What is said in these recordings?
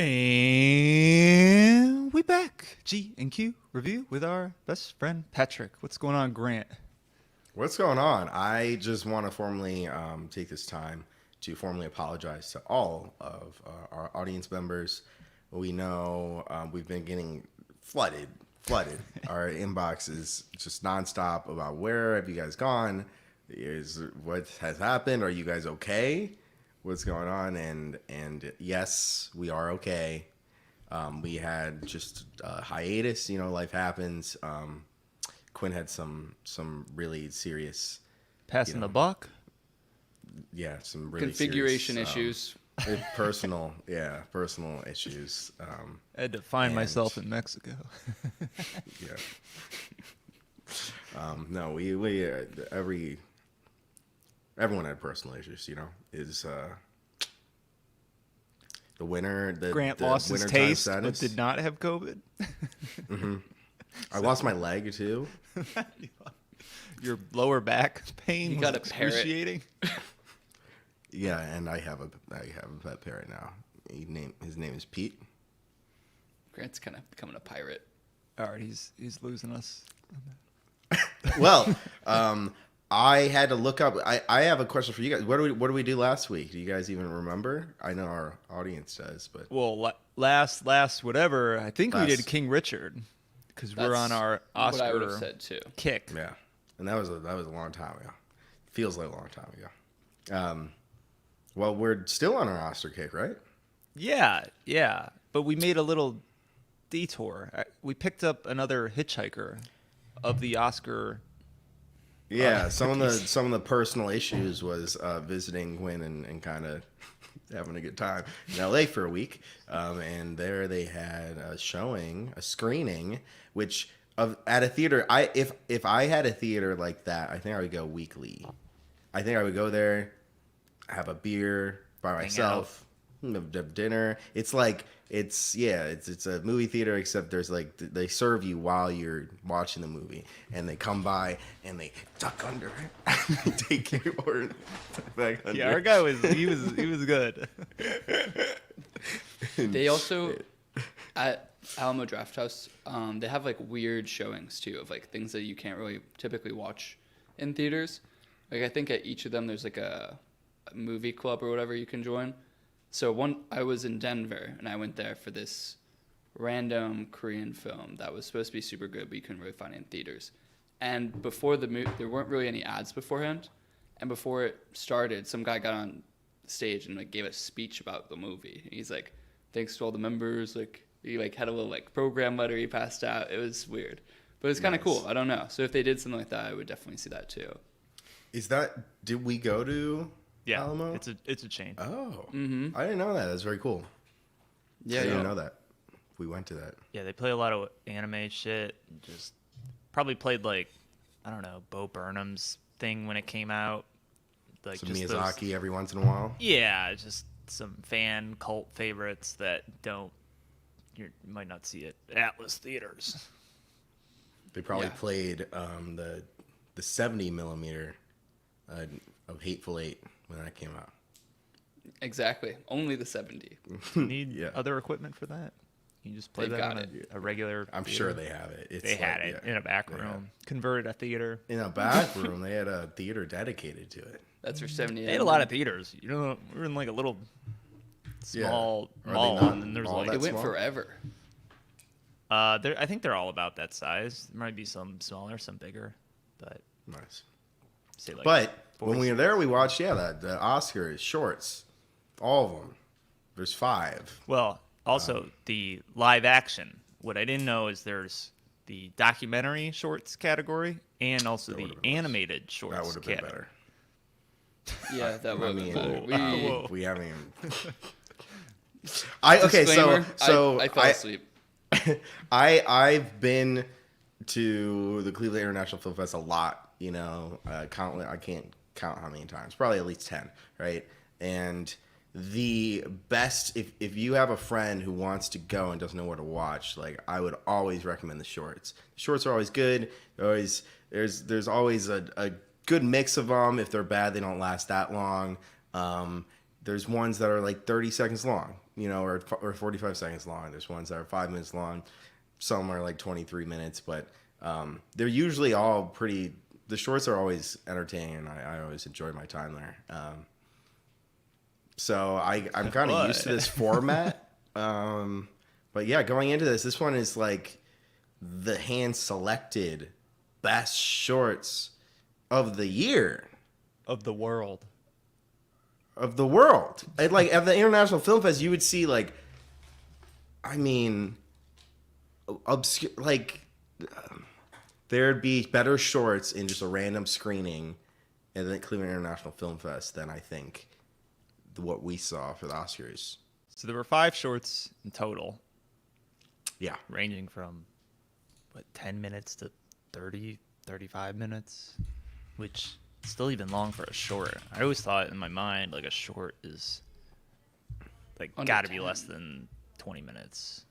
And we back. G and Q review with our best friend Patrick. What's going on, Grant? What's going on? I just want to formally take this time to formally apologize to all of our audience members. We know we've been getting flooded. Our inbox is just nonstop about where have you guys gone? Is what has happened? Are you guys okay? What's going on? And yes, we are okay. We had just a hiatus. You know, life happens. Quinn had some really serious Passing the buck. Yeah, some really configuration serious, issues. personal issues. I had to find myself in Mexico. Yeah. No, we everyone had personal issues. You know, is the winner Grant the lost his winter taste, time but status. did not have COVID. I lost my leg too. Your lower back pain You was got a parrot. excruciating. Yeah, and I have a pet parrot now. His name is Pete. Grant's kind of becoming a pirate. All right, he's losing us. Well, I had to look up. I have a question for you guys. What did we do last week? Do you guys even remember? I know our audience does, but Well, last whatever. I think we Last- did King Richard because we're on That's our what I would have Oscar said too. kick. yeah, and that was a long time ago. Feels like a long time ago. Well, we're still on our Oscar kick, right? Yeah. But we made a little detour. We picked up another hitchhiker of the Oscar. Yeah, some of the personal issues was visiting Gwen and kind of having a good time in LA for a week, and there they had a screening, which at a theater. If I had a theater like that, I think I would go weekly. I think I would go there, have a beer by myself, have dinner. It's like it's a movie theater, except there's like they serve you while you're watching the movie, and they come by and they duck under it, take your order back under. Yeah, our guy was good. They also at Alamo Drafthouse, they have like weird showings too of like things that you can't really typically watch in theaters. Like I think at each of them there's like a movie club or whatever you can join. So I was in Denver and I went there for this random Korean film that was supposed to be super good, but you couldn't really find it in theaters. And before the movie, there weren't really any ads beforehand. And before it started, some guy got on stage and like gave a speech about the movie. And he's like, "Thanks to all the members." Like he like had a little like program letter he passed out. It was weird, but it's kind of cool. I don't know. So if they did something like that, I would definitely see that too. Did we go to Yeah, Alamo? it's a chain. Oh, I didn't know that. That's very cool. Yeah, I didn't know that. We went to that. Yeah, they play a lot of anime shit. Just probably played like, I don't know, Bo Burnham's thing when it came out. Like Some just Miyazaki every once in a while. Yeah, just some fan cult favorites that you might not see at Atlas theaters. They probably Yeah. played the 70 millimeter of Hateful Eight when that came out. exactly. Only the 70. You need Yeah. other equipment for that? You just play They've that got on a regular I'm theater? sure they have it. It's They had it in a back they room. have- Converted a theater. In a back room, they had a theater dedicated to it. That's for 70. They had a lot of theaters. You know, we were in like a little small Are they mall, not and then there's all like that It went small? forever. I think they're all about that size. There might be some smaller, some bigger, but Nice. say like. But when 40. we were there, we watched the Oscars shorts, all of them. There's 5. Well, also the live action. What I didn't know is there's the documentary shorts category and also That the would've been nice. animated shorts That would have been category. better. Yeah, that would have been better. Whoa. We haven't even. Okay, Disclaimer, so I fell asleep. I've been to the Cleveland International Film Fest a lot. You know, I can't count how many times. Probably at least 10, right? And the best, if you have a friend who wants to go and doesn't know where to watch, like I would always recommend the shorts. The shorts are always good. There's always a good mix of them. If they're bad, they don't last that long. there's ones that are like 30 seconds long, you know, or 45 seconds long. There's ones that are 5 minutes long. Some are like 23 minutes, but they're usually all pretty. The shorts are always entertaining, and I always enjoy my time there. So I'm kind of used to this format. But yeah, going into this one is like the hand selected best shorts of the year. Of the world. Of the world. And like at the International Film Fest, you would see like, I mean, obscure, like there'd be better shorts in just a random screening at the Cleveland International Film Fest than I think what we saw for the Oscars. So there were 5 shorts in total, Yeah. ranging from 10 minutes to 30, 35 minutes, which is still even long for a short. I always thought in my mind like a short is like Under got to be 10. less than 20 minutes.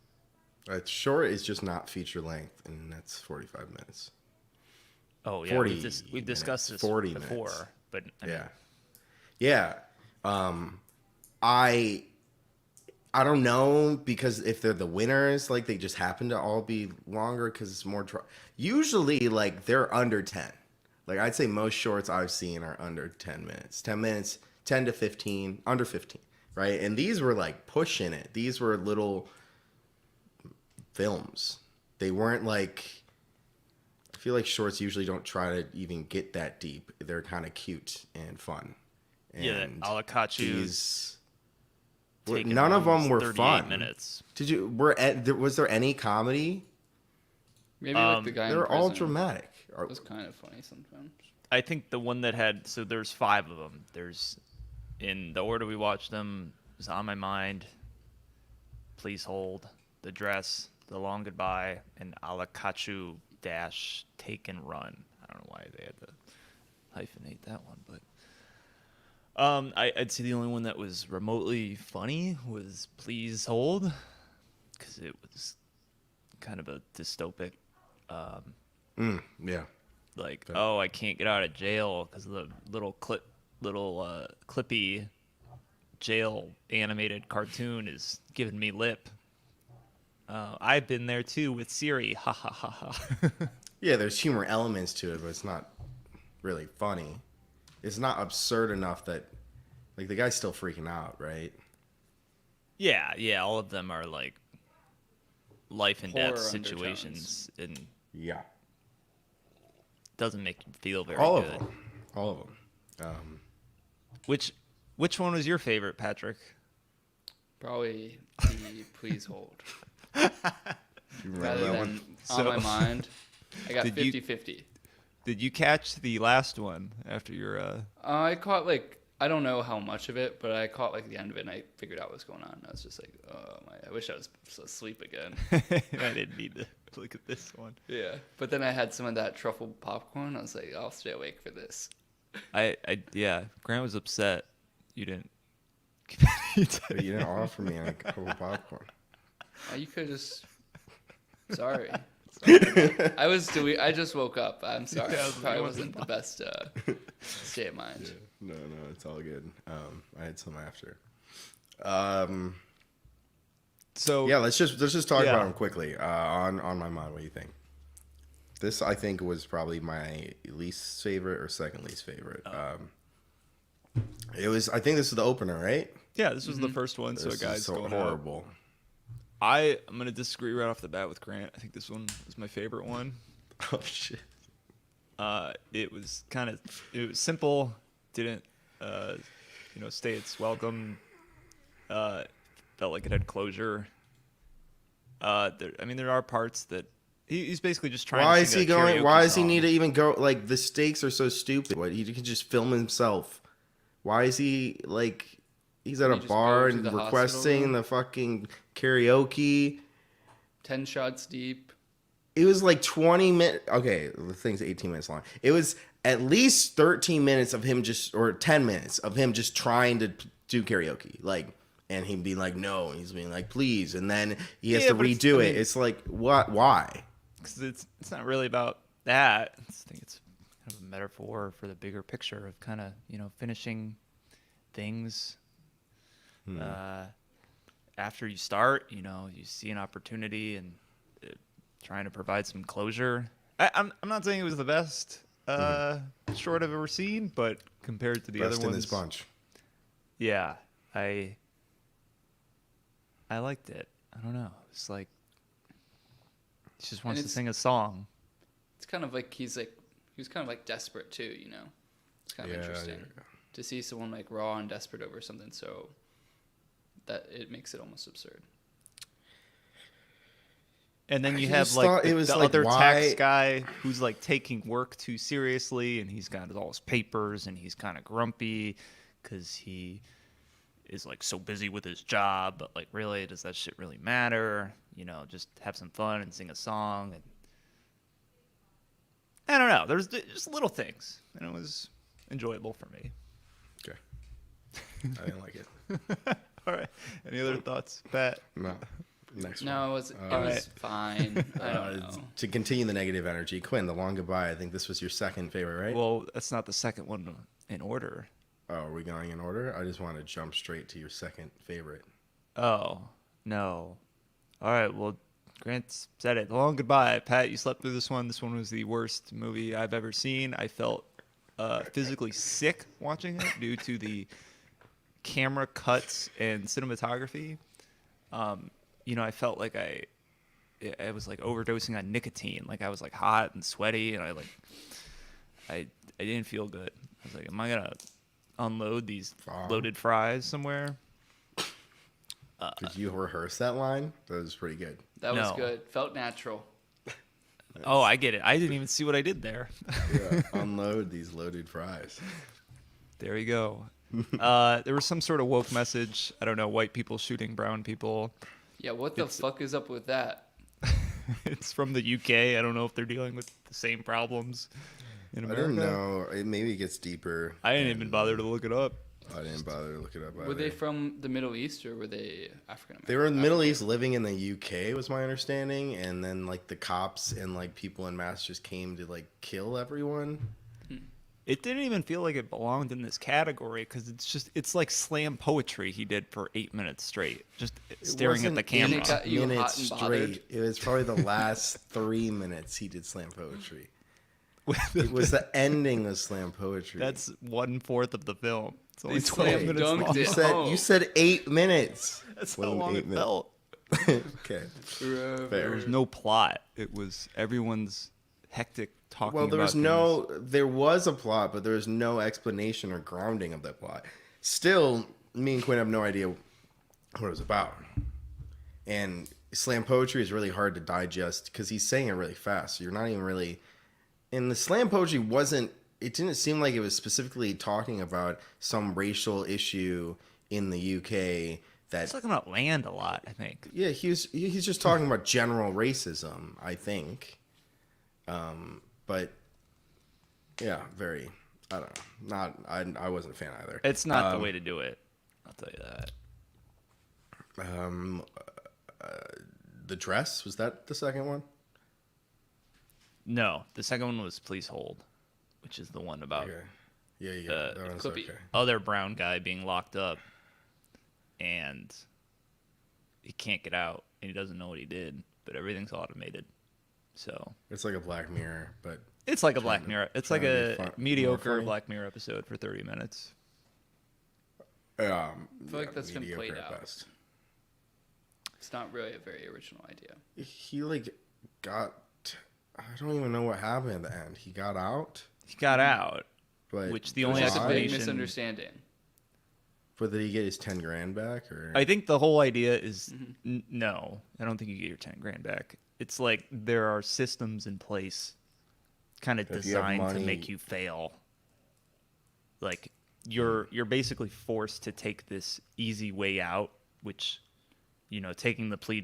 A short is just not feature length, and that's 45 minutes. Oh yeah, 40 we've discussed minutes, this 40 before, minutes. but I mean, Yeah. I don't know, because if they're the winners, like they just happen to all be longer because it's more. Usually, like they're under 10. Like I'd say most shorts I've seen are under 10 minutes. 10 minutes, 10 to 15, under 15, right? And these were like pushing it. These were little films. They weren't like. I feel like shorts usually don't try to even get that deep. They're kind of cute and fun. yeah, And Alakachu. these, taking none of them runs were 38 fun. minutes. Was there any comedy? Maybe like the guy They in were all prison. dramatic. It was kind of funny sometimes. I think the one that had there's 5 of them. There's in the order we watched them was On My Mind, Please Hold, The Dress, The Long Goodbye, and Alakachu dash Take and Run. I don't know why they had to hyphenate that one, but I'd say the only one that was remotely funny was Please Hold, because it was kind of a dystopic. Yeah. Like, oh, I can't get out of jail because the little clippy jail animated cartoon is giving me lip. I've been there too with Siri. Ha ha ha ha. Yeah, there's humor elements to it, but it's not really funny. It's not absurd enough that, like, the guy's still freaking out, right? Yeah. All of them are like life and death Horror situations, and Yeah. doesn't make you feel very All good. of them. All of them. Which one was your favorite, Patrick? Probably the Please Hold. You remember Rather that than one? On My Mind, I got Did you- 50-50. Did you catch the last one after your? I caught like, I don't know how much of it, but I caught like the end of it and I figured out what was going on. I was just like, oh my, I wish I was asleep again. I didn't need to look at this one. Yeah. But then I had some of that truffle popcorn. I was like, I'll stay awake for this. Yeah. Grant was upset. You didn't. You didn't offer me a couple of popcorn. You could just. Sorry. I just woke up. I'm sorry. Yeah, Probably you wasn't the best state of mind. No, it's all good. I had some after. So Yeah, let's just talk Yeah. about them quickly. On My Mind, what do you think? This, I think, was probably my least favorite or second least favorite. It was. I think this is the opener, right? Yeah, this was the first one, so This guys, is so going out. horrible. I'm gonna disagree right off the bat with Grant. I think this one was my favorite one. Oh shit. It was simple, didn't stay its welcome. Felt like it had closure. There are parts that he's basically just trying. Why to is sing he a going? karaoke Why does he song. need to even go? Like, the stakes are so stupid. What, he can just film himself. Why is he like? He's at Can a he just bar go to and the hospital requesting room? the fucking karaoke. 10 shots deep. It was like 20 minutes. Okay, the thing's 18 minutes long. It was at least 13 minutes of him or 10 minutes of him just trying to do karaoke. Like, and he'd be like, no. And he's being like, please. And then he has Yeah, to but redo I it. mean- It's like, what? Why? 'Cause it's not really about that. I think it's kind of a metaphor for the bigger picture of kind of finishing things After you start, you see an opportunity and trying to provide some closure. I'm not saying it was the best short I've ever seen, but compared to the Best other in ones, this bunch. yeah, I liked it. I don't know. It's like he just wants to it's- sing a song. It's kind of like he was kind of like desperate too, you know. It's kind of interesting to see someone like raw and desperate over something so that it makes it almost absurd. And then you I have just like thought the, it was the like, other why- tax guy who's like taking work too seriously, and he's got all his papers, and he's kind of grumpy because he is like so busy with his job. But like, really, does that shit really matter? Just have some fun and sing a song. And I don't know. There's just little things, and it was enjoyable for me. Okay. I didn't like it. All right. Any other thoughts, Pat? No. Next No, one. it was Alright. fine. I don't know. To continue the negative energy, Quinn, The Long Goodbye. I think this was your second favorite, right? Well, that's not the second one in order. Oh, are we going in order? I just want to jump straight to your second favorite. Oh, no. All right, well, Grant said it. The Long Goodbye. Pat, you slept through this one. This one was the worst movie I've ever seen. I felt physically sick watching it due to the camera cuts and cinematography. I felt like I was like overdosing on nicotine. Like I was like hot and sweaty, and I didn't feel good. I was like, am I gonna unload these loaded fries somewhere? Did you rehearse that line? That was pretty good. That was No. good. Felt natural. Oh, I get it. I didn't even see what I did there. Yeah, unload these loaded fries. There you go. There was some sort of woke message. I don't know, white people shooting brown people. Yeah, what the It's- fuck is up with that? It's from the UK. I don't know if they're dealing with the same problems in I America. don't know. Maybe it gets deeper. I didn't even bother to look it up. I didn't bother to look it up either. Were they from the Middle East or were they African American? They were in the Middle East living in the UK, was my understanding. And then, like, the cops and, like, people in mass just came to, like, kill everyone. It didn't even feel like it belonged in this category because it's like slam poetry he did for 8 minutes straight, just staring at the wasn't camera. It got you hot minutes and straight. bothered? It was probably the last 3 minutes he did slam poetry. It was the ending of slam poetry. That's 1/4 of the film. It's only They 12 slam minutes dunked long. it. you said Oh. you said 8 minutes. That's how Wasn't long 8 it minutes. felt. Okay. Forever. Fair. There was no plot. It was everyone's hectic talking. Well, there about was things. there was a plot, but there was no explanation or grounding of that plot. Still, me and Quinn have no idea what it was about. And slam poetry is really hard to digest because he's saying it really fast. So you're not even really. And the slam poetry it didn't seem like it was specifically talking about some racial issue in the UK that. He's talking about land a lot, I think. Yeah, he's just talking about general racism, I think. But yeah, very. I don't know. I wasn't a fan either. It's not the way to do it. I'll tell you that. The dress, was that the second one? No, the second one was Please Hold, which is the one about Okay. Yeah, Uh, that one's Clippy. okay. other brown guy being locked up, and he can't get out, and he doesn't know what he did, but everything's automated. So It's like a Black Mirror, but it's like a Black Mirror. It's like trying to be a more mediocre funny. Black Mirror episode for 30 minutes. I feel like that's been mediocre played at out. best. It's not really a very original idea. He got. I don't even know what happened at the end. He got out, He got out, but which the It was only just a big explanation. misunderstanding. But did he get his 10 grand back or? I think the whole idea is Mm-hmm. no. I don't think you get your 10 grand back. It's like there are systems in place, kind of If you have designed to money- make you fail. Like you're basically forced to take this easy way out, which, taking the plea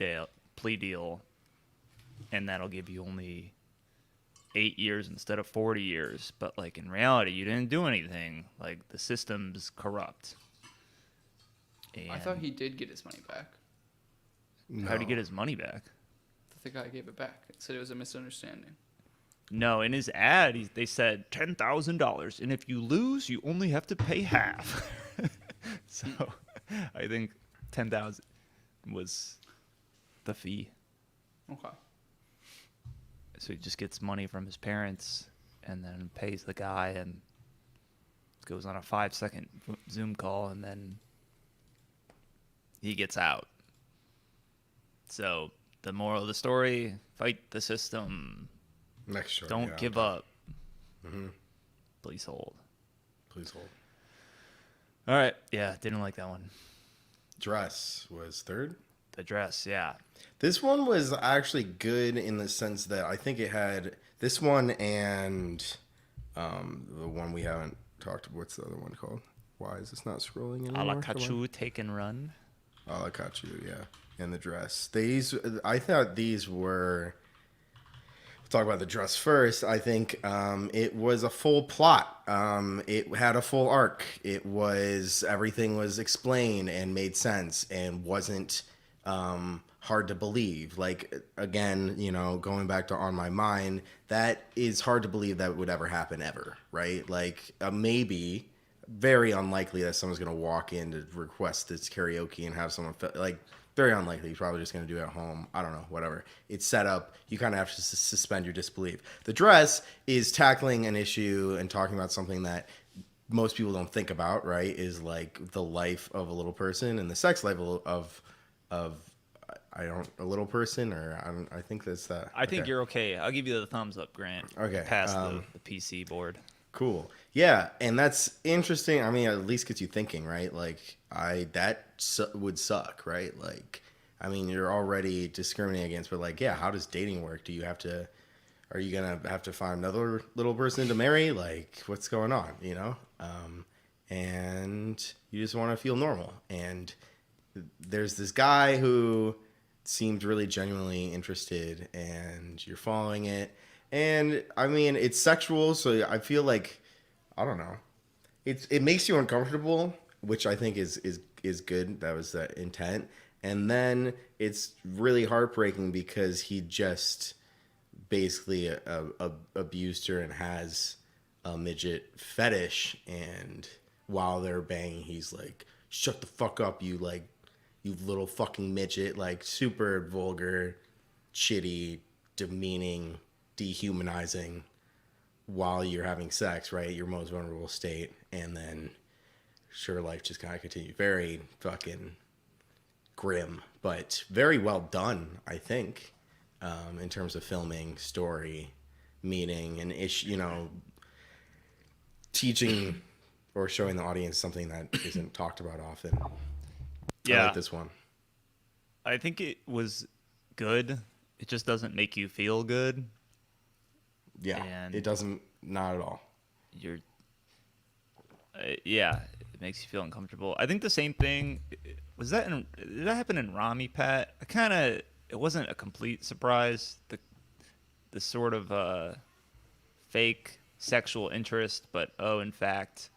deal, and that'll give you only 8 years instead of 40 years. But like in reality, you didn't do anything. Like the system's corrupt. I thought And he did get his money back. how'd he get his money back? The guy gave it back. It said it was a misunderstanding. No, in his ad, they said $10,000, and if you lose, you only have to pay half. So I think 10,000 was the fee. Okay. So he just gets money from his parents and then pays the guy and goes on a 5-second Zoom call and then he gets out. So the moral of the story, fight the system. Next show. Don't yeah. give up. Mm-hmm. Please hold. Please hold. All right. Yeah, didn't like that one. Dress was third. The dress, yeah. This one was actually good in the sense that I think it had this one and the one we haven't talked about. What's the other one called? Why is this not scrolling anymore? Alakachu, Take and Run. Alakachu, yeah. And the dress. These, I thought these were... Talk about the dress first. I think it was a full plot. It had a full arc. It was everything was explained and made sense and wasn't hard to believe. Like again, you know, going back to On My Mind, that is hard to believe that would ever happen ever, right? Like maybe very unlikely that someone's gonna walk in to request this karaoke and have someone like. Very unlikely. He's probably just going to do it at home. I don't know. Whatever. It's set up. You kind of have to suspend your disbelief. The dress is tackling an issue and talking about something that most people don't think about, right? Is like the life of a little person and the sex life of a little person, or I think that's that. I think you're okay. I'll give you the thumbs up, Grant. Okay, Past the PC board. Cool. Yeah, and that's interesting. I mean, at least gets you thinking, right? Like, would suck, right? Like, I mean, you're already discriminating against, but like, yeah, how does dating work? Are you gonna have to find another little person to marry? Like, what's going on? You know? And you just want to feel normal. And there's this guy who seemed really genuinely interested, and you're following it. And I mean, it's sexual, so I feel like, I don't know, it makes you uncomfortable, which I think is good. That was the intent. And then it's really heartbreaking because he just basically abused her and has a midget fetish. And while they're banging, he's like, "Shut the fuck up, you little fucking midget!" Like super vulgar, shitty, demeaning, dehumanizing while you're having sex, right? Your most vulnerable state. And then sure, life just kind of continues. Very fucking grim, but very well done, I think, in terms of filming, story, meaning, and teaching or showing the audience something that isn't talked about often. Yeah. I like this one. I think it was good. It just doesn't make you feel good. Yeah, And it doesn't, not at all. You're, yeah, it makes you feel uncomfortable. I think the same thing did that happen in Rami, Pat? It wasn't a complete surprise. The sort of fake sexual interest, but in fact,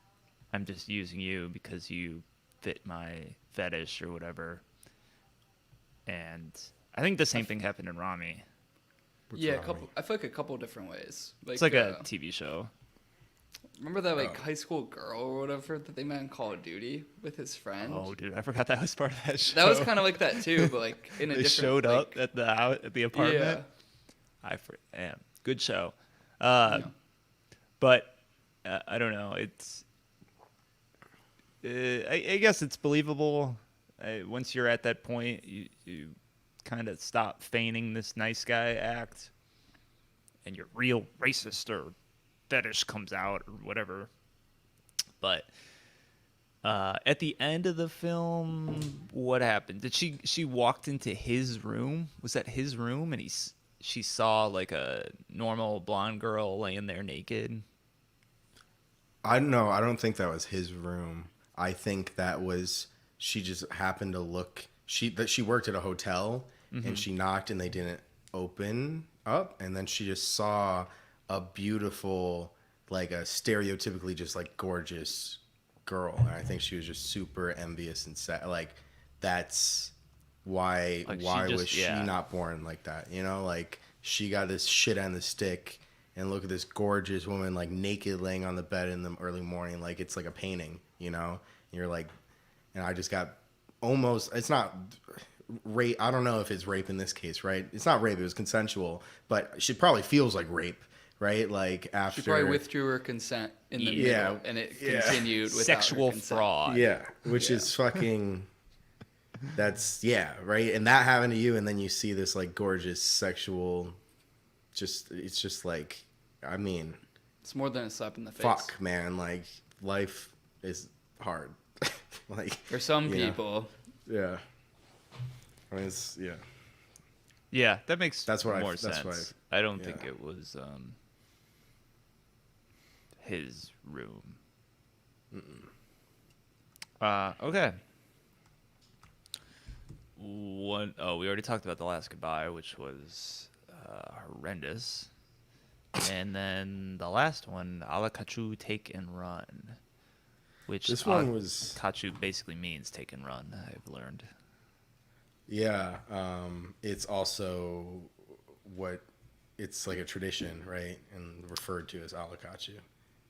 I'm just using you because you fit my fetish or whatever. And I think the same thing happened in Rami. Yeah, I feel like a couple different ways. Like, It's like a TV show. Remember that high school girl or whatever that they met in Call of Duty with his friend? Oh, dude, I forgot that was part of that show. That was kind of like that too, but like in a they different. showed up like, at the apartment. Yeah. Damn, good show. But I don't know. It's I guess it's believable. Once you're at that point, you kind of stop feigning this nice guy act, and your real racist or fetish comes out or whatever. But at the end of the film, what happened? Did she walked into his room? Was that his room? And she saw like a normal blonde girl laying there naked. I don't know. I don't think that was his room. I think that was, she just happened to look. She worked at a hotel, and she knocked and they didn't open up, and then she just saw a beautiful, like a stereotypically just like gorgeous girl, and I think she was just super envious and sad. Like that's why was she not born like that? You know, like she got this shit on the stick, and look at this gorgeous woman like naked laying on the bed in the early morning, like it's like a painting, you know. And you're like, and I just got almost, it's not rape. I don't know if it's rape in this case, right? It's not rape. It was consensual, but she probably feels like rape, right? Like after She probably withdrew her consent in the Yeah. middle, and it Yeah. continued without Sexual her consent. fraud. Yeah, which is fucking. That's right. And that happened to you, and then you see this like gorgeous sexual. It's just like, I mean, It's more than a slap in the face. fuck, man. Like life is hard. Like For some you know, people, yeah. I mean, it's Yeah, that makes That's what I- more that's sense. what I don't yeah. think it was his room. Okay. We already talked about The Last Goodbye, which was horrendous. And then the last one, Alakachu Take and Run, which This one was Kachu basically means take and run, I've learned. yeah. It's also it's like a tradition, right, and referred to as alakachu,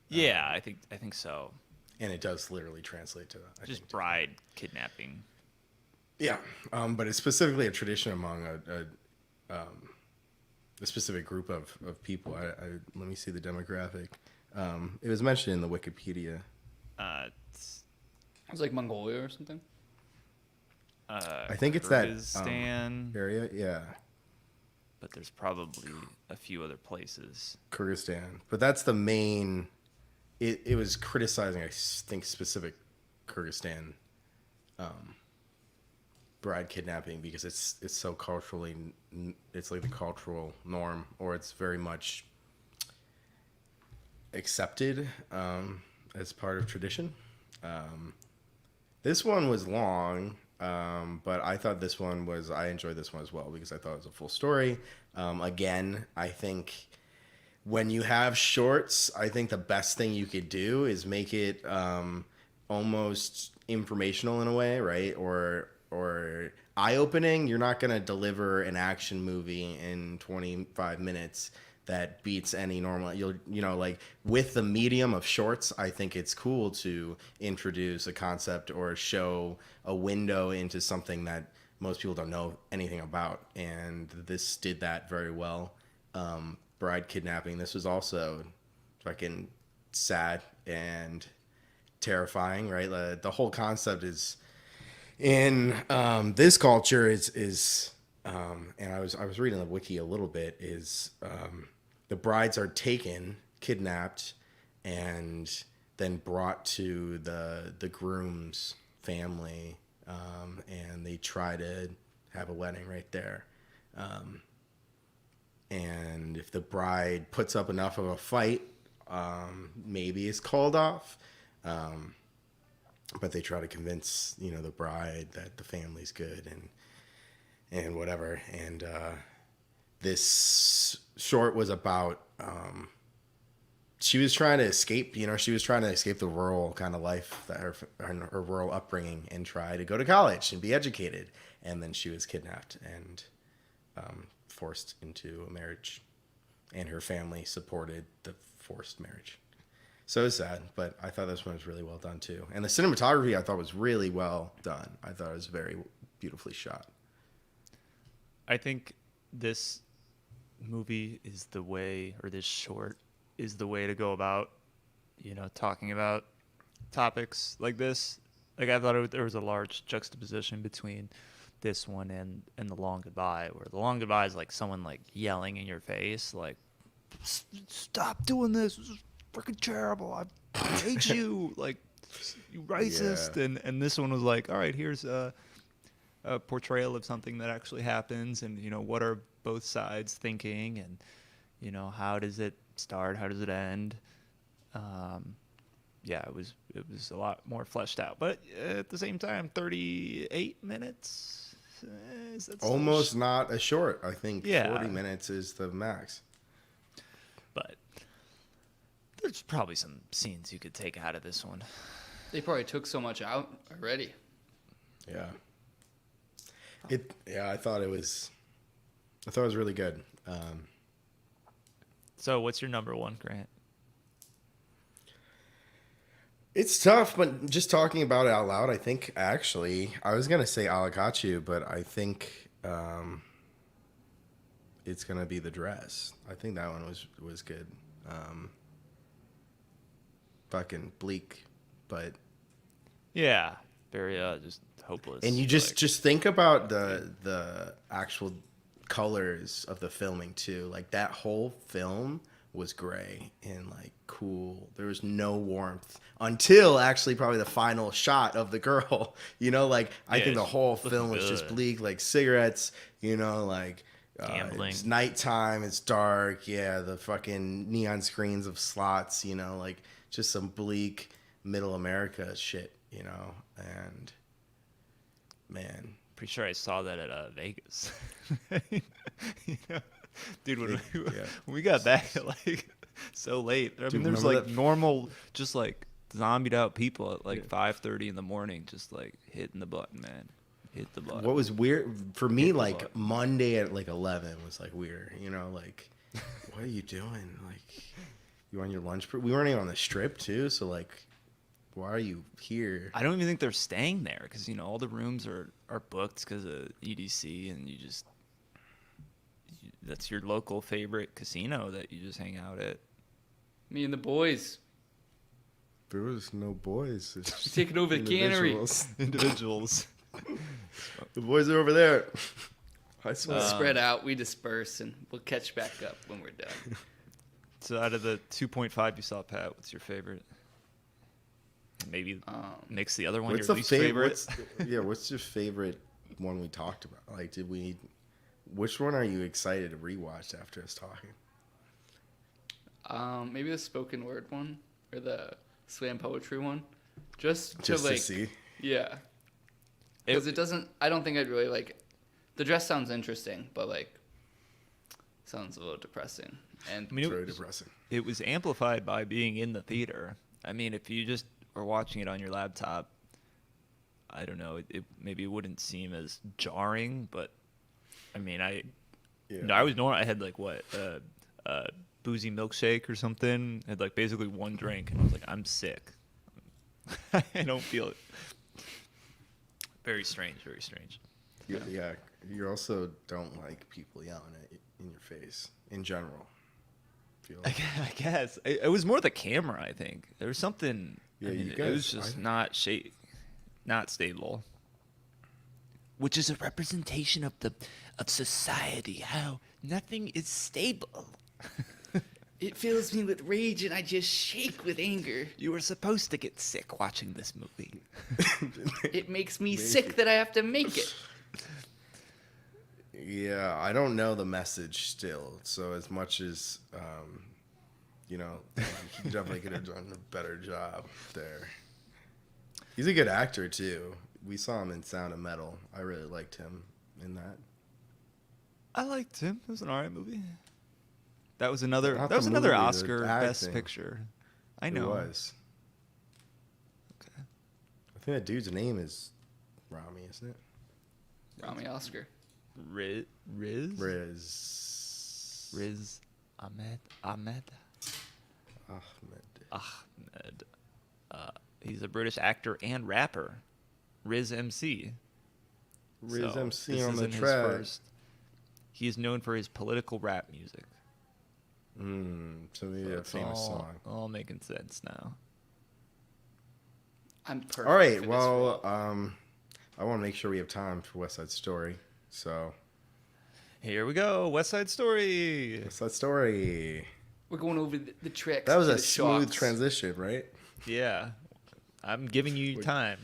Yeah, I think so. and it does literally translate to I Just think. bride kidnapping. Yeah, but it's specifically a tradition among a specific group of people. Let me see the demographic. It was mentioned in the Wikipedia. It's, it was like Mongolia or something. I think it's that Kyrgyzstan, area. Yeah, but there's probably a few other places. Kyrgyzstan. But that's the main. It was criticizing, I think, specific Kyrgyzstan bride kidnapping because it's so culturally, it's like the cultural norm, or it's very much accepted as part of tradition. This one was long, but I thought I enjoyed this one as well because I thought it was a full story. Again, I think when you have shorts, I think the best thing you could do is make it almost informational in a way, right? Or eye-opening. You're not going to deliver an action movie in 25 minutes that beats any normal. Like with the medium of shorts, I think it's cool to introduce a concept or show a window into something that most people don't know anything about, and this did that very well. Bride kidnapping. This was also fucking sad and terrifying, right? The whole concept is in this culture is and I was reading the wiki a little bit, is the brides are taken, kidnapped, and then brought to the groom's family, and they try to have a wedding right there. And if the bride puts up enough of a fight, maybe it's called off. But they try to convince, the bride that the family's good and whatever. And this short was about she was trying to escape. She was trying to escape the rural kind of life that her rural upbringing and try to go to college and be educated. And then she was kidnapped and forced into a marriage, and her family supported the forced marriage. So it was sad, but I thought this one was really well done too. And the cinematography I thought was really well done. I thought it was very beautifully shot. I think this movie is the way, or this short is the way to go about, talking about topics like this. Like I thought there was a large juxtaposition between this one and The Long Goodbye, where The Long Goodbye is like someone like yelling in your face, like, stop doing this. This is freaking terrible. I hate you. Like, you racist. Yeah. And this one was like, all right, here's a portrayal of something that actually happens, and what are both sides thinking, and how does it start, how does it end. It was a lot more fleshed out, but at the same time, 38 minutes is that still Almost not a short. I think Yeah. 40 minutes is the max. but there's probably some scenes you could take out of this one. They probably took so much out already. Yeah. I thought it was really good. So what's your number one, Grant? It's tough, but just talking about it out loud, I think actually I was gonna say Alakachu, but I think it's gonna be The Dress. I think that one was good. Um, Fucking bleak, but Yeah, very just hopeless. and you just think about the actual colors of the filming too. Like that whole film was gray and like cool. There was no warmth until actually probably the final shot of the girl. Like I Yeah, think the it's whole looking film was just good. bleak, like cigarettes. Like Gambling. it's nighttime, it's dark. Yeah, the fucking neon screens of slots. Like just some bleak middle America shit. And man, Pretty sure I saw that at Vegas. you know, dude, Yeah. when we got back at like so late. I mean, there's remember like that- normal, just like zombied out people at like 5:30 in the morning, just like hitting the button, man. Hit the button. what was weird for me, Hit the like button. Monday at like 11 was like weird. Like what are you doing? Like you on your lunch break? We weren't even on the strip too, so like why are you here? I don't even think they're staying there because all the rooms are booked because of EDC, and that's your local favorite casino that you just hang out at. Me and the boys. There was no boys. It's just Taking over the cannery. individuals. Individuals. The boys are over there. I swear. We'll spread out, we disperse, and we'll catch back up when we're done. So out of the 2.5 you saw, Pat, what's your favorite? Maybe mix the other one. What's your the least favorite? favorite. What's your favorite one we talked about? Like, which one are you excited to rewatch after us talking? Maybe the spoken word one or the slam poetry one, just To like see. yeah, because it doesn't. I don't think I'd really like. The dress sounds interesting, but like sounds a little depressing. And I mean, It's very depressing. it was amplified by being in the theater. I mean, if you just were watching it on your laptop, I don't know, maybe it wouldn't seem as jarring, but I mean, I had like what, boozy milkshake or something. I had like basically one drink, and I was like, I'm sick. I don't feel it. Very strange, very strange. Yeah. You also don't like people yelling at you in your face in general. Feel like. I guess it was more the camera. I think there was something. Yeah, I mean, you it was guys- just not stable. Which is a representation of society. How nothing is stable. it fills me with rage, and I just shake with anger. You were supposed to get sick watching this movie. It makes me sick that I have to make it. Yeah, I don't know the message still. So as much as he definitely could have done a better job there. He's a good actor too. We saw him in Sound of Metal. I really liked him in that. I liked him. It was an alright movie. That was another. Not That was the another movie, the Oscar Best acting. Picture. I It know. was. Okay. I think that dude's name is Rami, isn't it? Rami Oscar. Riz. Riz Ahmed. Ahmed. He's a British actor and rapper. Riz MC. Riz So, MC this on the isn't his track. first. He is known for his political rap music. So maybe So a it's famous all, song. all making sense now. I'm perfect. All right, for this well, role. I want to make sure we have time for West Side Story. So, Here we go. West Side Story. West Side Story. We're going over the tricks. That was to a the smooth shocks. transition, right? Yeah. I'm giving you Wait. time.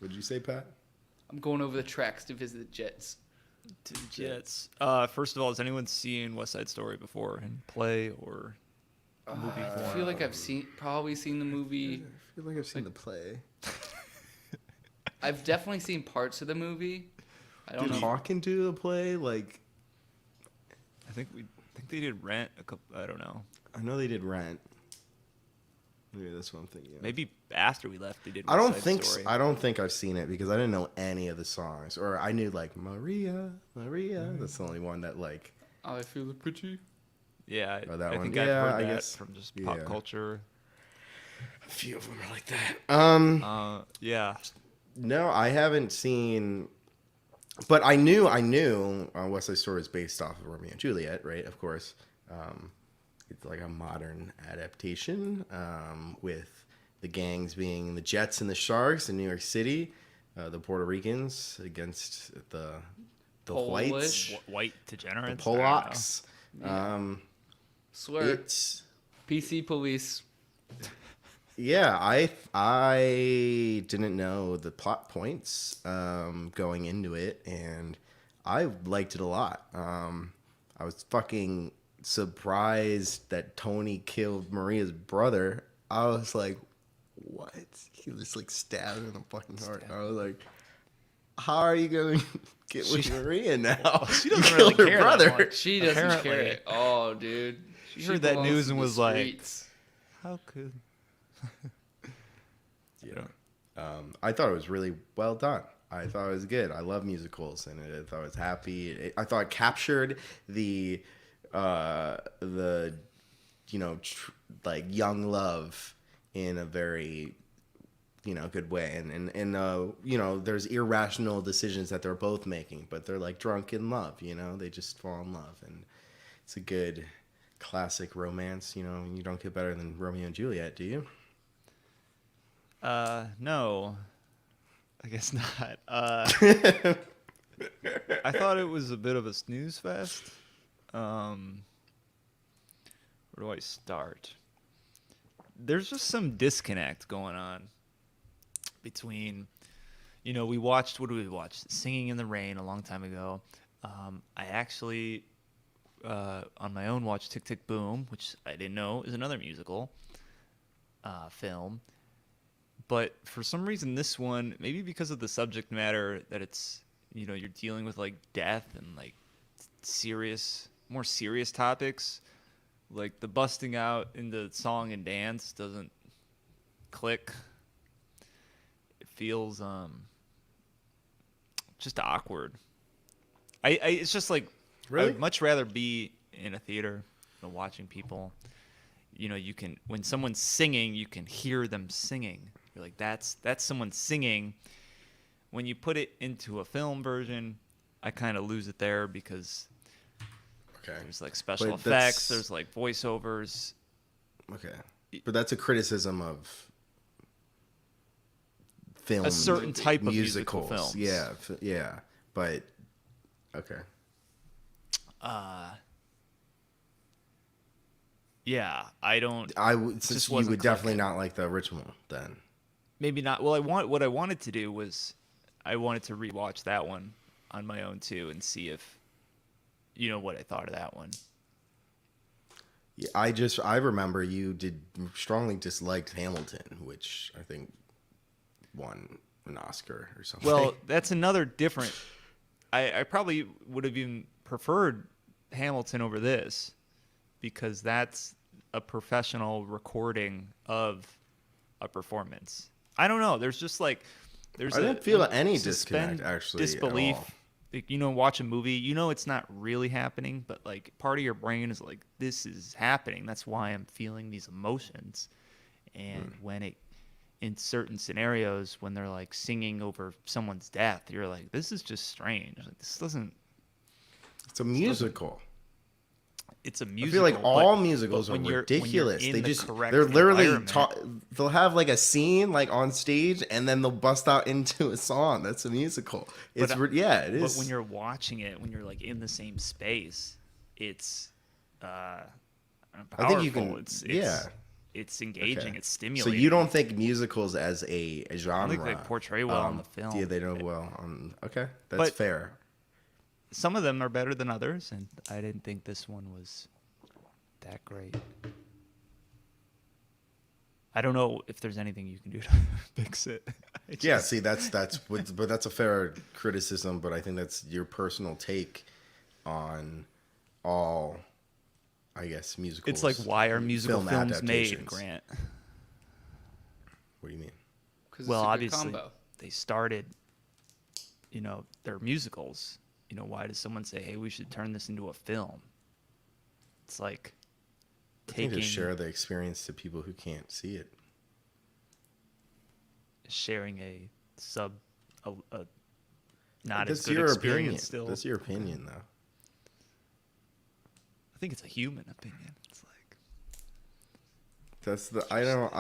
What'd you say, Pat? I'm going over the tracks to visit the Jets. To the Jets. First of all, has anyone seen West Side Story before in play or movie I form? feel like I've probably seen the movie. I feel like I've seen the play. I've definitely seen parts of the movie. I don't Did know. Hawken do the play? Like, I think they did Rent a couple. I don't know. I know they did Rent. Maybe that's what I'm thinking of. Maybe after we left, they did. I don't West Side think Story. I don't think I've seen it because I didn't know any of the songs, or I knew like Maria. That's the only one that like. I feel pretty. Yeah, Oh, that I one. think I've Yeah, heard I that guess- from just yeah. pop culture. A few of them are like that. Yeah. No, I haven't seen, but I knew West Side Story is based off of Romeo and Juliet, right? Of course, it's like a modern adaptation with the gangs being the Jets and the Sharks in New York City, the Puerto Ricans against the whites, Polish. White the degenerates. I don't know. Polacks. Swear. It's PC police. Yeah, I didn't know the plot points going into it, and I liked it a lot. I was fucking surprised that Tony killed Maria's brother. I was like, what? He was like stabbed in the fucking heart. I was like, how are you going to get with Maria now? She You doesn't killed really her care that brother. much. She doesn't Apparently. care at all, dude. She heard that belongs news to and the was like, streets. how could? I thought it was really well done. I thought it was good. I love musicals, and I thought it was happy. I thought it captured the like young love in a very good way, and there's irrational decisions that they're both making, but they're like drunk in love. They just fall in love, and it's a good classic romance. You don't get better than Romeo and Juliet, do you? No, I guess not. I thought it was a bit of a snooze fest. Where do I start? There's just some disconnect going on between, we watched, what did we watch? Singing in the Rain a long time ago. I actually, on my own, watched Tick, Tick, Boom, which I didn't know is another musical film. But for some reason, this one, maybe because of the subject matter that it's, you're dealing with like death and like more serious topics, like the busting out into song and dance doesn't click. It feels just awkward. It's just like, Really? I would much rather be in a theater watching people. You can, when someone's singing, you can hear them singing. You're like, that's someone singing. When you put it into a film version, I kind of lose it there because there's like special But effects, that's- there's like voiceovers. Okay, but that's a criticism of film, A certain type of musical musicals. films. Yeah, yeah, but okay. Yeah, I don't. I would since Just you wasn't would definitely clicking. not like the original then. Maybe not. Well, what I wanted to do was I wanted to rewatch that one on my own too and see if what I thought of that one. Yeah, I remember you did strongly disliked Hamilton, which I think won an Oscar or something. Well, that's another different. I probably would have even preferred Hamilton over this because that's a professional recording of a performance. I don't know. There's just like I didn't feel any suspend disconnect actually. disbelief. At all. Like, watch a movie, it's not really happening, but like part of your brain is like, this is happening. That's why I'm feeling these emotions. And when it, in certain scenarios, when they're like singing over someone's death, you're like, this is just strange. Like, this doesn't. It's a musical. It's a I musical. feel like all musicals but are when you're ridiculous. in They the just correct they're literally environment- they'll have like a scene like on stage and then they'll bust out into a song. That's a musical. It's it is. But when you're watching it, when you're like in the same space, it's powerful. I think you can- It's engaging. Okay. It's So stimulating. you don't think musicals as a genre? think they portray well in the film. Yeah, they do well. Okay, that's But- fair. Some of them are better than others, and I didn't think this one was that great. I don't know if there's anything you can do to fix it. Yeah, see, but that's a fair criticism. But I think that's your personal take on all, I guess, musicals. It's like, why are musical film films made, adaptations. Grant? What do you mean? 'Cause Well, it's a good obviously, combo. they started, their musicals. Why does someone say, hey, we should turn this into a film? It's like I think taking. to share the experience to people who can't see it. sharing a not as That's good your experience opinion. still. That's your opinion, though. I think it's a human opinion. It's like That's the I don't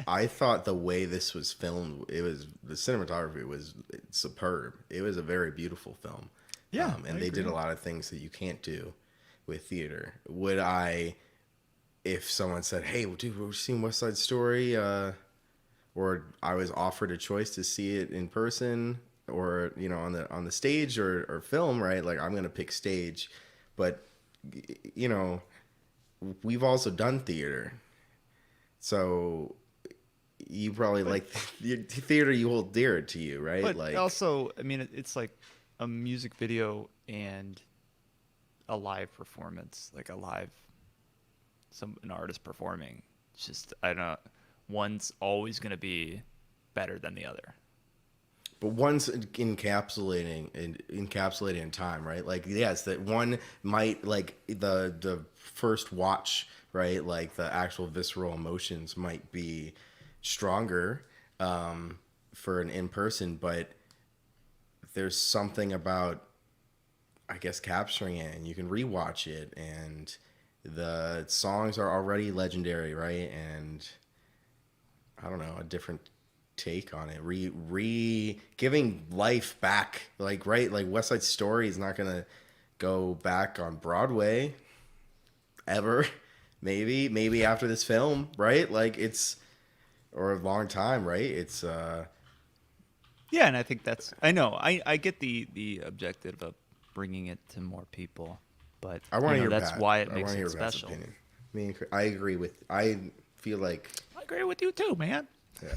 I thought the way this was filmed, it was the cinematography was superb. It was a very beautiful film. Yeah, and I they did agree. a lot of things that you can't do with theater. Would I, if someone said, "Hey, dude, we've seen West Side Story," or I was offered a choice to see it in person, or on the stage or film, right? Like I'm gonna pick stage, but you know we've also done theater, so you probably like the theater you hold dear to you, right? but Like also, I mean, it's like a music video and a live performance, like an artist performing. It's just I don't know, one's always gonna be better than the other. but one's encapsulating in time, right? Like yes, that one might like the first watch, right? Like the actual visceral emotions might be stronger for an in person, but there's something about I guess capturing it, and you can rewatch it, and the songs are already legendary, right? And I don't know, a different take on it, giving life back, like right, like West Side Story is not gonna go back on Broadway ever. Maybe after this film, right? Like it's or a long time, right? It's Yeah, and I think I know I get the objective of bringing it to more people, but I want to hear that's Pat. why it I makes want to it hear Pat's special. opinion. I agree with. I feel like I agree with you too, man. yeah.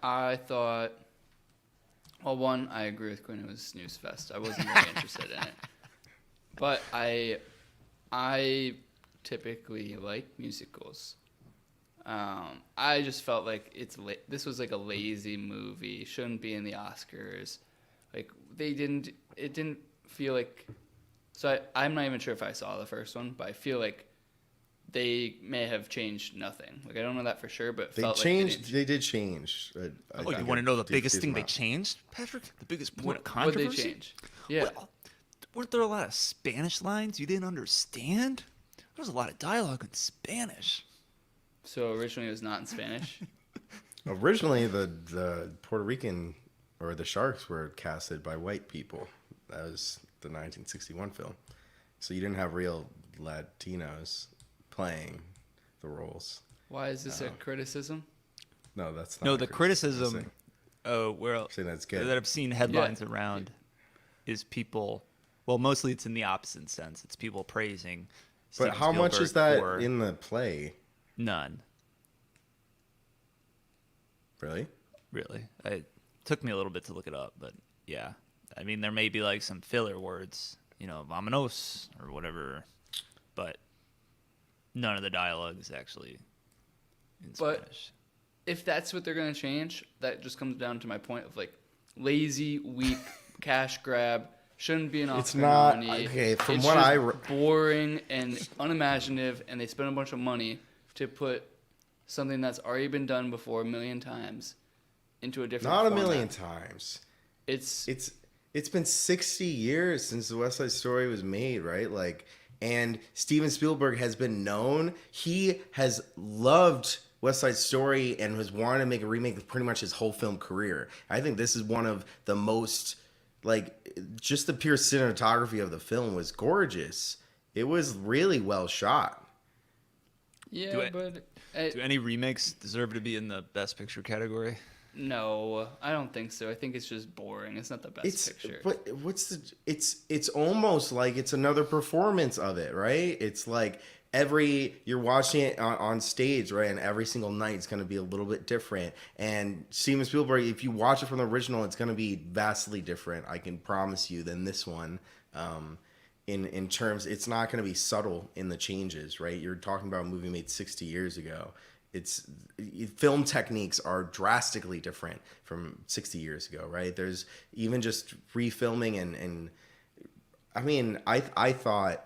I thought, well, one, I agree with Quinn. It was snooze fest. I wasn't really interested in it, but I typically like musicals. I just felt like this was like a lazy movie. Shouldn't be in the Oscars. Like it didn't feel like. So I'm not even sure if I saw the first one, but I feel like they may have changed nothing. Like I don't know that for sure, but it They felt changed. like They did change. Oh, you want to know the biggest thing they changed, Patrick? The biggest point of what they controversy? change? Yeah. Well, weren't there a lot of Spanish lines you didn't understand? There was a lot of dialogue in Spanish. So originally it was not in Spanish. Originally, the Puerto Rican or the Sharks were casted by white people. That was the 1961 film. So you didn't have real Latinos playing the roles. Why is this a criticism? No, that's not. No, a the criticism. criticism, where Saying that's good. that I've seen headlines around is people. Well, mostly it's in the opposite sense. It's people praising. But Steven how much is Spielberg that for in the play? None, Really? really. It took me a little bit to look it up, but yeah. I mean, there may be like some filler words, vamonos or whatever, but none of the dialogue is actually in But- Spanish. If that's what they're gonna change, that just comes down to my point of like lazy, weak, cash grab. Shouldn't be an Oscar It's not- nominee. okay, from It's what just boring and unimaginative, and they spend a bunch of money to put something that's already been done before a million times into a different. Not a format. million times. It's It's been 60 years since the West Side Story was made, right? Like, and Steven Spielberg has been known. He has loved West Side Story and has wanted to make a remake of pretty much his whole film career. I think this is one of the most, like, just the pure cinematography of the film was gorgeous. It was really well shot. yeah, Do it. but Do any remakes deserve to be in the Best Picture category? no, I don't think so. I think it's just boring. It's not the best picture. But it's almost like it's another performance of it, right? It's like you're watching it on stage, right? And every single night it's going to be a little bit different. And Steven Spielberg, if you watch it from the original, it's going to be vastly different, I can promise you, than this one. In terms, it's not going to be subtle in the changes, right? You're talking about a movie made 60 years ago. Film techniques are drastically different from 60 years ago, right? There's even just refilming and I mean, I thought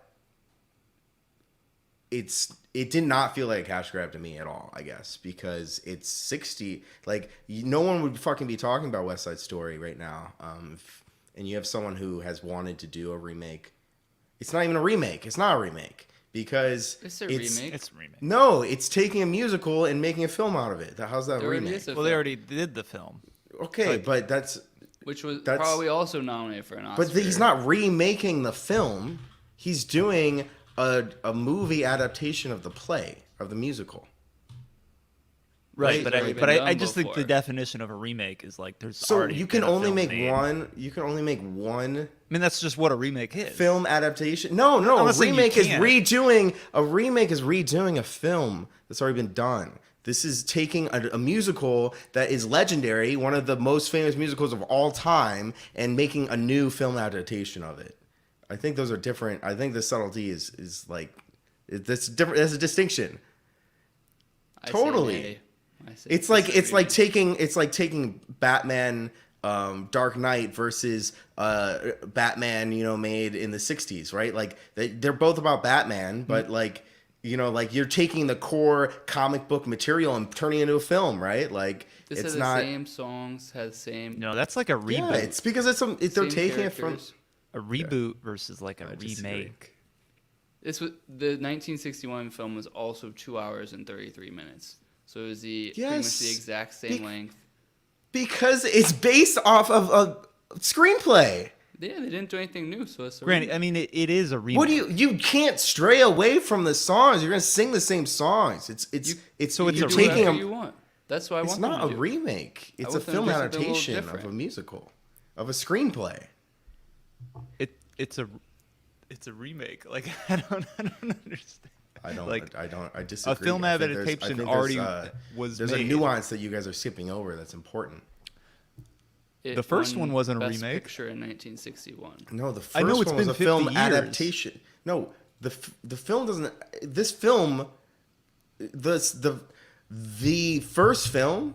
it did not feel like a cash grab to me at all, I guess, because it's 60. Like, no one would fucking be talking about West Side Story right now. And you have someone who has wanted to do a remake. It's not even a remake. It's not a remake because It's a remake. It's a remake. No, it's taking a musical and making a film out of it. How's that a There already remake? is a Well, they film, already did the film. Okay, but which was that's- probably also nominated for an Oscar. but he's not remaking the film. He's doing a movie adaptation of the play, of the musical. Right, Right, already but been I done just think the before. definition of a remake is like there's So already you can been a only film make made. one. You can only make one I mean, that's just what a remake is. film adaptation. No, I'm a not saying you remake is can't. redoing a film that's already been done. This is taking a musical that is legendary, one of the most famous musicals of all time, and making a new film adaptation of it. I think those are different. I think the subtlety is like that's different. There's a distinction. I say totally. nay. I say It's like taking Batman, Dark Knight versus Batman, made in the 60s, right? Like they're both about Batman, but like you're taking the core comic book material and turning it into a film, right? Like This it's has not. the same songs, has the same. No, that's like a reboot. Yeah, it's because they're same taking it from. characters. A reboot versus like a I disagree. remake. This was the 1961 film was also 2 hours and 33 minutes. So it was pretty much Yes. the exact same length. Because it's based off of a screenplay. Yeah, they didn't do anything new, so it's a Granted, remake. I mean it is a remake. What do you can't stray away from the songs. You're gonna sing the same songs. It's So it's you a do taking whatever a. you want. That's what I It's want. not them a to do. remake. It's a want them to film do something a little adaptation of different. a musical, of a screenplay. It's a remake. Like I don't understand. I disagree. film I think adaptation there's, already was There's made. a nuance that you guys are skipping over that's important. It The first won one wasn't a Best remake. Picture in 1961. No, the first I know it's one was been a 50 film years. adaptation. No, the film doesn't. This film, the first film,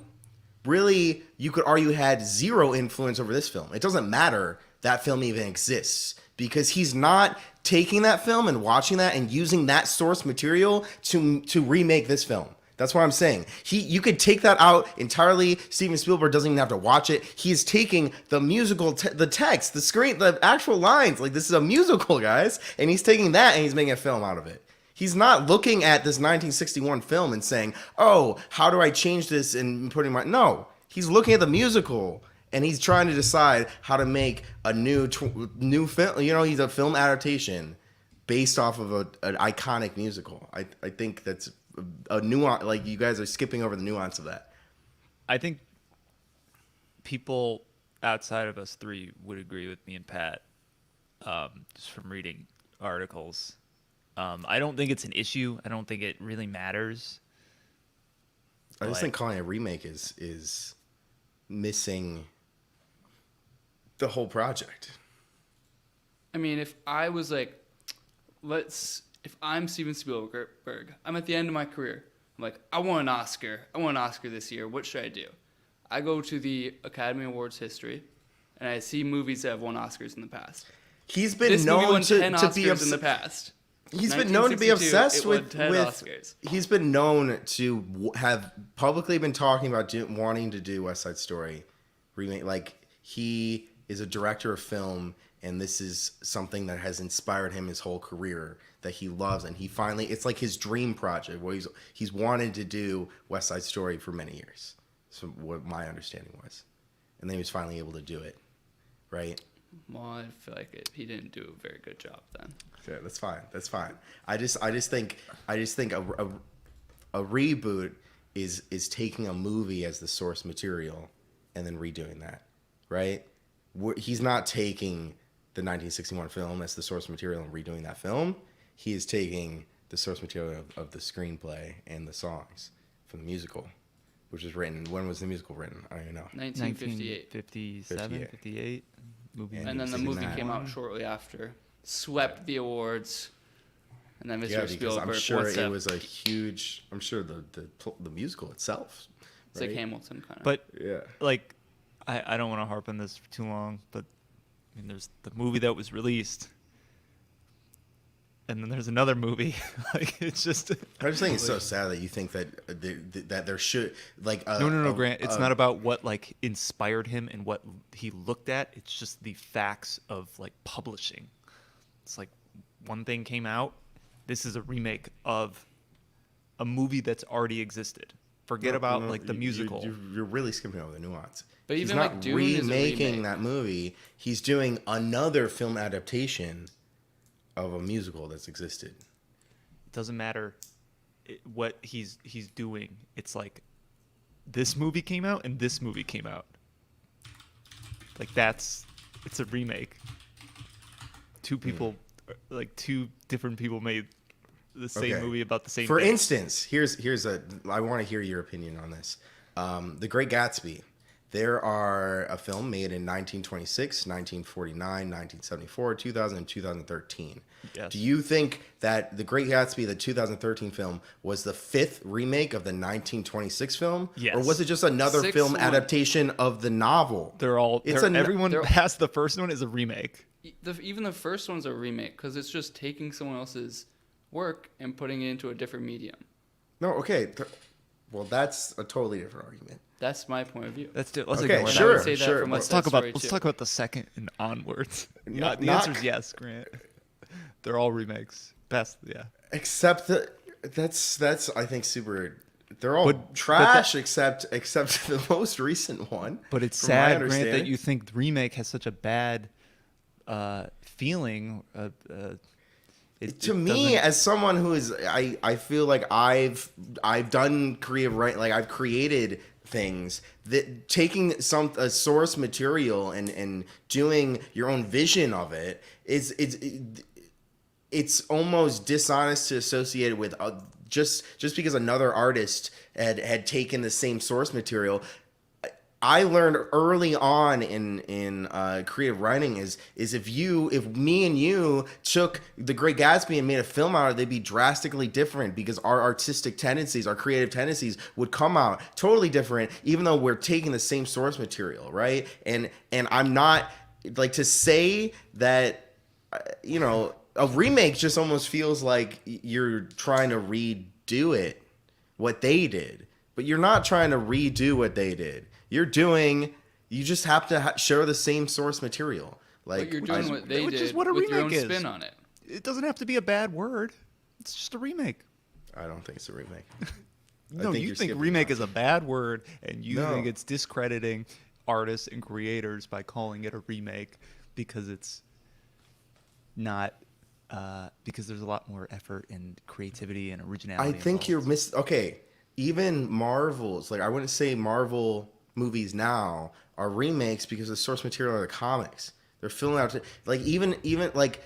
really, you could argue had zero influence over this film. It doesn't matter that film even exists because he's not taking that film and watching that and using that source material to remake this film. That's what I'm saying. You could take that out entirely. Steven Spielberg doesn't even have to watch it. He's taking the musical, the text, the screen, the actual lines. Like, this is a musical, guys. And he's taking that and he's making a film out of it. He's not looking at this 1961 film and saying, oh, how do I change this and putting my... No. He's looking at the musical and he's trying to decide how to make a new film. He's a film adaptation based off of an iconic musical. I think that's a nuance. Like, you guys are skipping over the nuance of that. I think people outside of us three would agree with me and Pat, just from reading articles. I don't think it's an issue. I don't think it really matters. I just think calling it a remake is missing the whole project. I mean, if I was like, if I'm Steven Spielberg, I'm at the end of my career. I'm like, I want an Oscar. I want an Oscar this year. What should I do? I go to the Academy Awards history, and I see movies that have won Oscars in the past. He's been This movie known won 10 to be Oscars in the obsessed. past. He's been known to be 1962, obsessed it won with 10 Oscars. He's been known to have publicly been talking about wanting to do West Side Story remake. Like, he is a director of film, and this is something that has inspired him his whole career that he loves, and he finally, it's like his dream project where he's wanted to do West Side Story for many years. So what my understanding was, and then he was finally able to do it, right? Well, I feel like he didn't do a very good job then. Okay, that's fine. That's fine. I just think a reboot is taking a movie as the source material and then redoing that, right? He's not taking the 1961 film as the source material and redoing that film. He is taking the source material of the screenplay and the songs from the musical, which was written. When was the musical written? I don't even know. 1958. 1957, 58. Movie. And then the 69. movie came out shortly after, swept the awards, and then Mr. Yeah, because Spielberg. I'm sure what's it up? was a huge. I'm sure the musical itself. It's like right? Hamilton kind of. But Yeah. like, I don't want to harp on this for too long, but I mean, there's the movie that was released. and then there's another movie. Like it's just I just think it's so sad that you think that that there should like no, Grant. It's not about what like inspired him and what he looked at. It's just the facts of like publishing. It's like one thing came out. This is a remake of a movie that's already existed. Forget about like the musical. You're really skipping over the nuance. But He's even, not like, Dune is a remaking remake. that movie. He's doing another film adaptation of a musical that's existed. It doesn't matter what he's doing. It's like this movie came out and this movie came out. Like it's a remake. Two people, like two different people made the same Okay. movie about the same For thing. instance, I want to hear your opinion on this. The Great Gatsby. There are a film made in 1926, 1949, 1974, 2000, and 2013. Yes. Do you think that The Great Gatsby, the 2013 film, was the fifth remake of the 1926 film? Yes. Or was it just another Sixth film one. adaptation of the novel? Everyone they're- past the first one is a remake. Even the first one's a remake because it's just taking someone else's work and putting it into a different medium. No, okay. Well, that's a totally different argument. That's my point of view. Let's Okay, ignore that. And I would sure, say that sure. from Let's West talk Side about Story let's too. talk about the second and onwards. Yeah, the Not- answer is yes, Grant. They're all remakes. Best, yeah. Except that's I think super. They're all But trash except the most recent one. But it's from my sad, Grant, that understanding. you think the remake has such a bad feeling. To me, as someone who is, I feel like I've done creative right, like I've created things that taking a source material and doing your own vision of it it's almost dishonest to associate it with just because another artist had taken the same source material. I learned early on in creative writing is if me and you took The Great Gatsby and made a film out of it, they'd be drastically different because our artistic tendencies, our creative tendencies would come out totally different, even though we're taking the same source material, right? And I'm not like to say that a remake just almost feels like you're trying to redo it, what they did, but you're not trying to redo what they did. You just have to share the same source material. Like But you're doing what they which is did what a with your own remake is. spin on it. It doesn't have to be a bad word. It's just a remake. I don't think it's a remake. No, you you're think skipping remake that. is a bad word, and you No. think it's discrediting artists and creators by calling it a remake because it's not. Because there's a lot more effort and creativity and originality. I think involved. you're okay. Even Marvel's, like I wouldn't say Marvel movies now are remakes because the source material are the comics. They're filling out like even like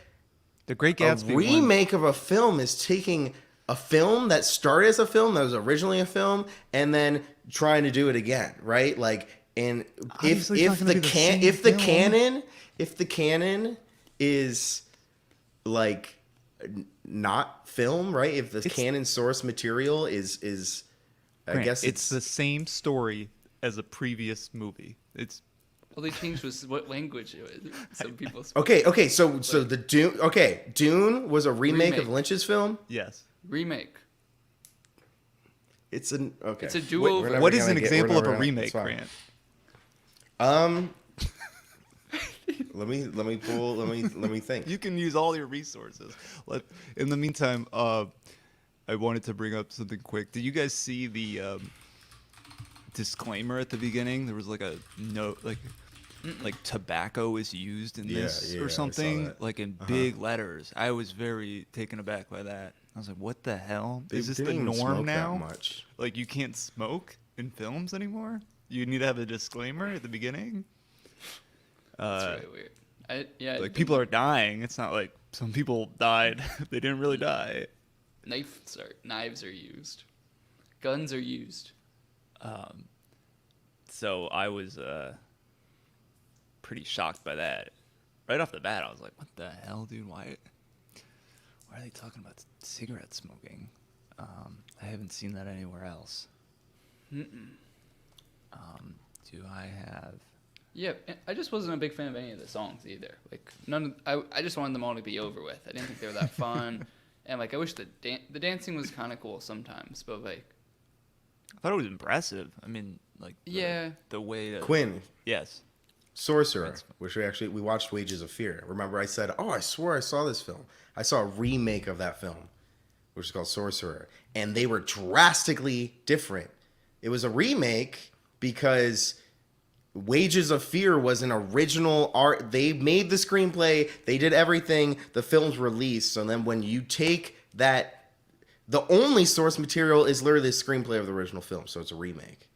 The Great a Gatsby one- remake of a film is taking a film that started as a film that was originally a film and then trying to do it again, right? Like, and Obviously it's not gonna be the same film. if the canon is like not film, right? If the canon source material is I Grant, guess it's the same story as a previous movie. It's All they changed was what language it was. Some people speak. okay. So the Dune was a remake of Remake. Lynch's film. yes. Remake. It's an okay. It's a do-over. We're never What is gonna an get- example we're of a never gonna- remake, it's fine. Grant? Let me think. You can use all your resources. In the meantime, I wanted to bring up something quick. Did you guys see the disclaimer at the beginning? There was like a note, like tobacco is used in Yeah, this yeah, I or saw something, that. like in big letters. I was very taken aback by that. I was like, what the hell? They Is this the didn't even norm smoke that now? much. Like you can't smoke in films anymore? You need to have a disclaimer at the beginning? That's really weird. Like people are dying. It's not like some people died. They didn't really die. Knives are used. Guns are used. So I was pretty shocked by that. Right off the bat, I was like, "What the hell, dude? Why are they talking about cigarette smoking?" I haven't seen that anywhere else. Do I have? Yeah, and I just wasn't a big fan of any of the songs either. Like I just wanted them all to be over with. I didn't think they were that fun, and like I wish the dancing was kind of cool sometimes, but like I thought it was impressive. I mean, like yeah, the way that Quinn, yes, Sorcerer, which we watched Wages of Fear. Remember, I said, "Oh, I swore I saw this film." I saw a remake of that film, which is called Sorcerer, and they were drastically different. It was a remake because Wages of Fear was an original art. They made the screenplay, they did everything. The film's released, so then when you take that, the only source material is literally the screenplay of the original film, so it's a remake.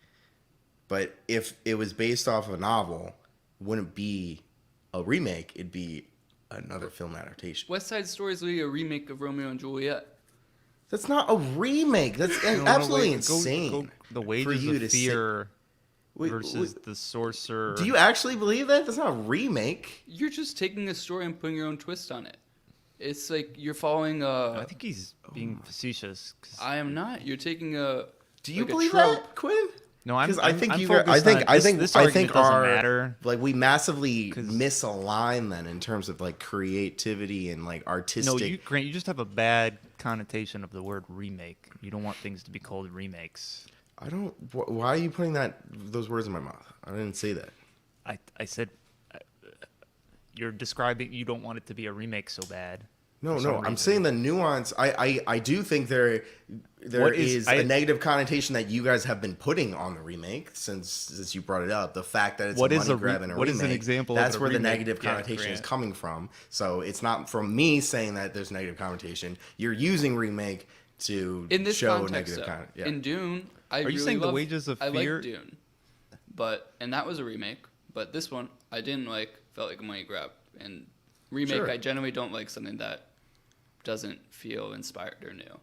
But if it was based off of a novel, it wouldn't be a remake. It'd be another film adaptation. West Side Story is really a remake of Romeo and Juliet. That's not a remake. That's No, absolutely wait, insane. go the for Wages you of to say- Fear Wait, versus the Sorcerer. Do you actually believe that? That's not a remake. You're just taking a story and putting your own twist on it. It's like you're following I think he's being facetious. 'Cause- I am not. You're taking a. Do you like a believe trope. that, Quinn? no, I'm. Because I think I'm you. I focused think. on- I think. This I argument think doesn't our matter. like we massively 'Cause- misalign then in terms of like creativity and like artistic. No, Grant, you just have a bad connotation of the word remake. You don't want things to be called remakes. I don't. Why are you putting those words in my mouth? I didn't say that. I said you're describing. You don't want it to be a remake so bad. No, for some no. I'm reason. saying the nuance. I do think there What is is- a negative connotation that you guys have been putting on the remake since you brought it up. The fact that it's What a is money a grab and a what remake. is an example of That's a where the remake? negative Yeah, connotation is Grant. coming from. So it's not from me saying that there's negative connotation. You're using remake to In this show context, negative though, connotation. Yeah. in Dune, I Are you really saying The loved- Wages of I Fear- liked Dune, and that was a remake. But this one, I didn't like. Felt like a money grab. And remake, Sure. I generally don't like something that doesn't feel inspired or new.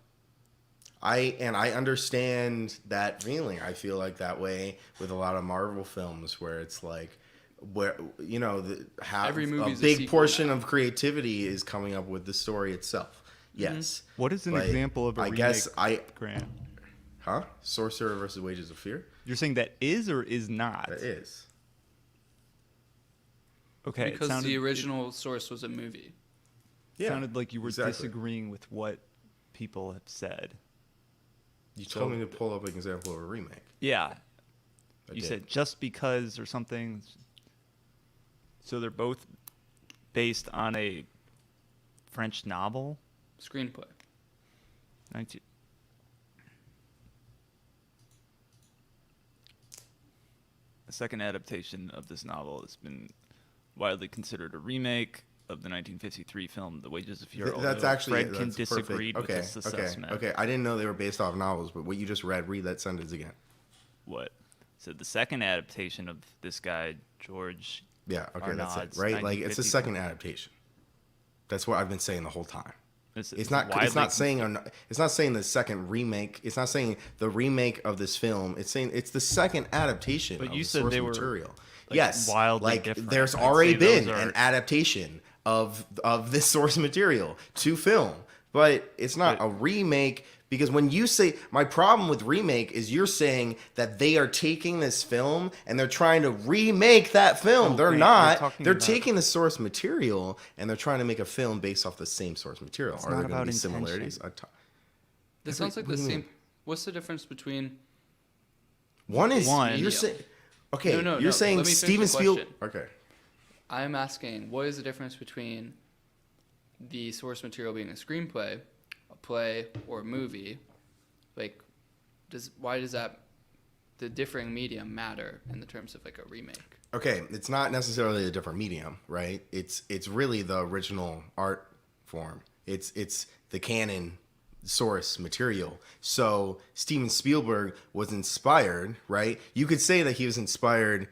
I understand that feeling. I feel like that way with a lot of Marvel films where it's like where Every a movie's a big sequel portion now. of creativity is coming up with the story itself. Yes. What is an But example of a I remake? guess Grant. Sorcerer versus Wages of Fear? You're saying that is or is not? That is. Okay, Because it sounded, the original source was a movie. Yeah, sounded like you were exactly. disagreeing with what people have said. You told me to pull up an example of a remake. Yeah, I you did. said just because or something. So they're both based on a French novel. Screenplay. 19... The second adaptation of this novel has been widely considered a remake of the 1953 film *The Wages of Fear*. That's although actually Fred can that's disagreed perfect. with this assessment. Okay. I didn't know they were based off novels, but what you just read that sentence again. What? So the second adaptation of this guy George. Yeah, okay, that's it, Arnaud's right? Like it's the 1950s. second adaptation. That's what I've been saying the whole time. It's not widely saying it's not saying the second remake. It's not saying the remake of this film. It's saying it's the second adaptation But of you the said source they were, material. like, Yes, wildly like different. there's I'd already say those been are- an adaptation of this source material to film, but it's not But- a remake. Because when you say, my problem with remake is you're saying that they are taking this film and they're trying to remake that film. No, They're Grant, not. we're talking They're about- taking the source material and they're trying to make a film based off the same source material. It's Are not there going about to be intention. similarities? This sounds like what the do you same. mean? What's the difference between? One is One- you're saying, okay, No, you're saying let me finish Steven the Spielberg. question. Okay, I'm asking, what is the difference between the source material being a screenplay, a play, or a movie? Like, why does that the differing medium matter in the terms of like a remake? okay, it's not necessarily a different medium, right? It's really the original art form. It's the canon source material. So Steven Spielberg was inspired, right? You could say that he was inspired,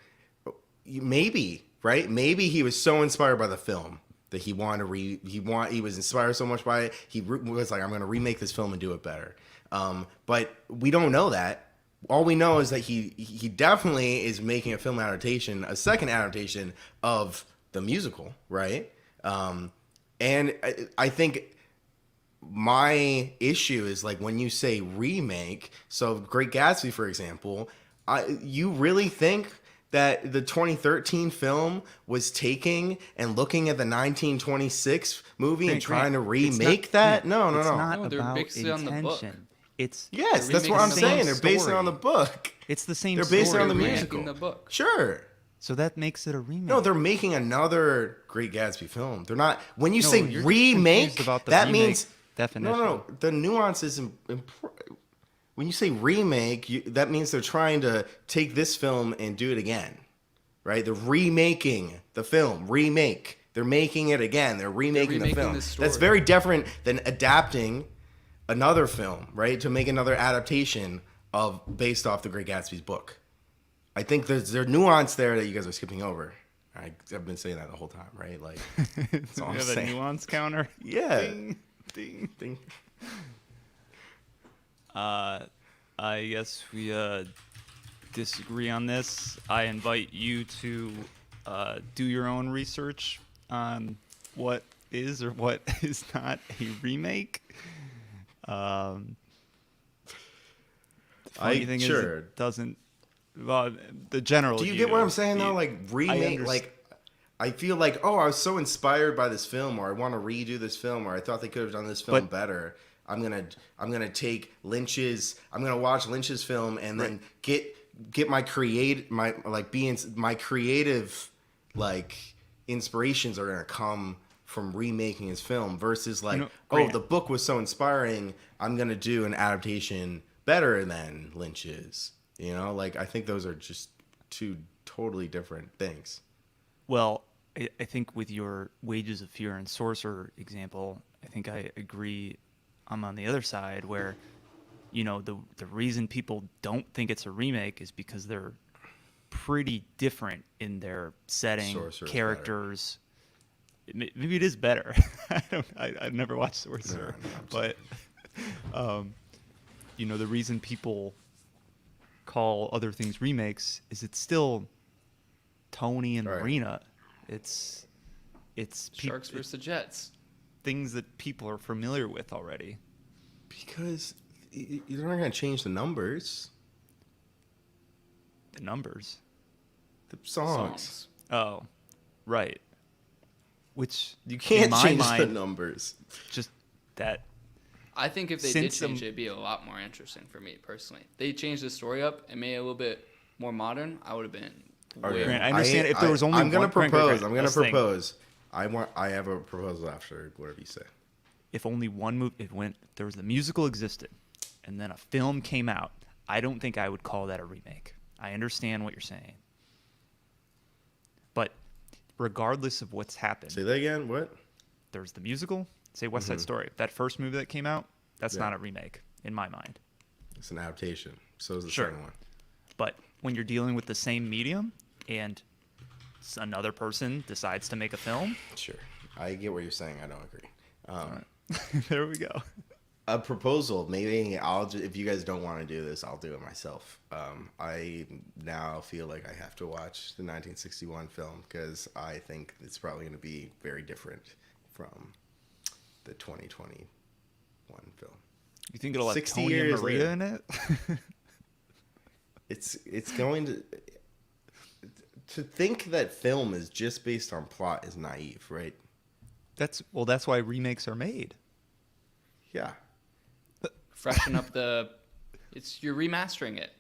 maybe, right? Maybe he was so inspired by the film that he was inspired so much by it. He was like, I'm going to remake this film and do it better. But we don't know that. All we know is that he definitely is making a film adaptation, a second adaptation of the musical, right? And I think my issue is like when you say remake. So Great Gatsby, for example, you really think that the 2013 film was taking and looking at the 1926 movie and trying to remake that? No. It's not No, they're about basically on the book. intention. It's Yes, They're that's what I'm remaking the saying. same They're basing it on the story. book. It's the same. They're based story. on the They're musical. remaking the book. Sure. So that makes it a remake. No, they're making another Great Gatsby film. They're not. When you No, say you're remake, confused about the that remake means definition. No. The nuance is when you say remake, that means they're trying to take this film and do it again, right? They're remaking the film. Remake. They're making it again. They're remaking the remaking film. the story. That's very different than adapting another film, right? To make another adaptation of based off the Great Gatsby's book. I think there's nuance there that you guys are skipping over. I've been saying that the whole time, right? Like, that's all We I'm have a saying. nuance counter. Yeah. Ding, ding. Thing. I guess we disagree on this. I invite you to do your own research on what is or what is not a remake. The funny thing is, sure. it doesn't. Well, the general. Do you get what I'm saying though? Like remake, underst- like I feel like, oh, I was so inspired by this film, or I want to redo this film, or I thought they could have done this film But- better. I'm gonna take Lynch's. I'm gonna watch Lynch's film and then get my creative like inspirations are gonna come from remaking his film versus like, Grant. the book was so inspiring. I'm gonna do an adaptation better than Lynch's. You know, like I think those are just two totally different things. Well, I think with your Wages of Fear and Sorcerer example, I think I agree. I'm on the other side where, the reason people don't think it's a remake is because they're pretty different in their setting, Sorcerer's characters. Maybe it is better. I've never watched Sorcerer, but the reason people call other things remakes is it's still Tony and Right. Marina. It's Sharks versus the Jets. things that people are familiar with already. Because you're not going to change the numbers, The numbers. the songs. Oh, right. Which You in can't my change the mind, numbers. just that. I think if they Since did change it, it'd be a lot more interesting for me personally. They changed the story up and made it a little bit more modern. I would have been way Grant, I more. understand if there was only I'm gonna one- Grant, propose. Grant, I'm gonna let's think. propose. I have a proposal after whatever you say. If only one movie, there was the musical existed, and then a film came out, I don't think I would call that a remake. I understand what you're saying, but regardless of what's happened, Say that again. What? there's the musical. Say West Side Story. That first movie that came out, that's Yeah. not a remake in my mind. It's an adaptation. So is the Sure. second one. But when you're dealing with the same medium and another person decides to make a film, Sure. I get what you're saying. I don't agree. there we go. A proposal. Maybe if you guys don't want to do this, I'll do it myself. I now feel like I have to watch the 1961 film because I think it's probably going to be very different from the 2021 film. You think it'll have 60 Tony and years Maria later. in it? It's going to think that film is just based on plot is naive, right? That's why remakes are made. Yeah. Freshen up you're remastering it.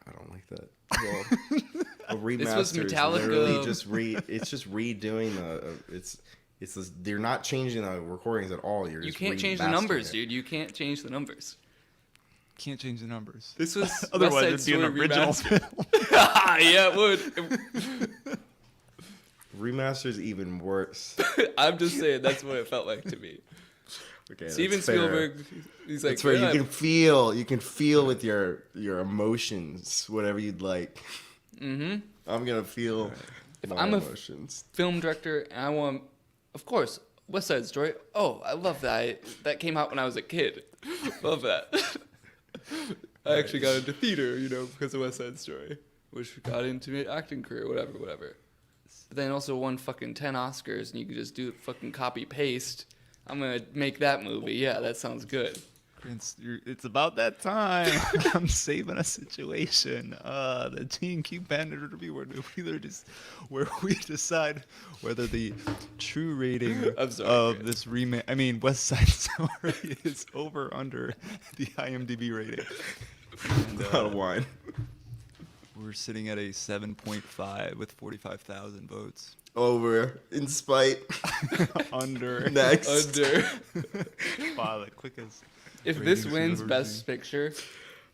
I don't like that. Well, a remaster was is Metallica. literally just it's just redoing they're not changing the recordings at all. You're You just can't change the remastering numbers, it. dude. You can't change the numbers. Can't change the numbers. This was Otherwise, West it'd Side be an Story original remastered. film. Yeah, it would. Remaster's even worse. I'm just saying that's what it felt like to me. Okay, Steven that's fair. Spielberg, he's like, That's where "Yeah, you can feel with your emotions whatever you'd like. Mhm. I'm gonna feel If my I'm a emotions. film director and I want, of course, West Side Story. Oh, I love that. That came out when I was a kid. Love that. I actually got into theater, because of West Side Story, which got into my acting career, whatever. But then also won fucking 10 Oscars, and you could just do fucking copy paste. I'm gonna make that movie. Yeah, that sounds good. It's about that time. I'm saving a situation. The T&Q Bandit review where we decide whether the true rating I'm sorry, of Grant. this remake, I mean West Side Story, is over or under the IMDb rating. And, Out of wine. we're sitting at a 7.5 with 45,000 votes. Over in spite. Under. Next. Under. Wow, the quickest. If this ratings wins we've ever Best seen. Picture,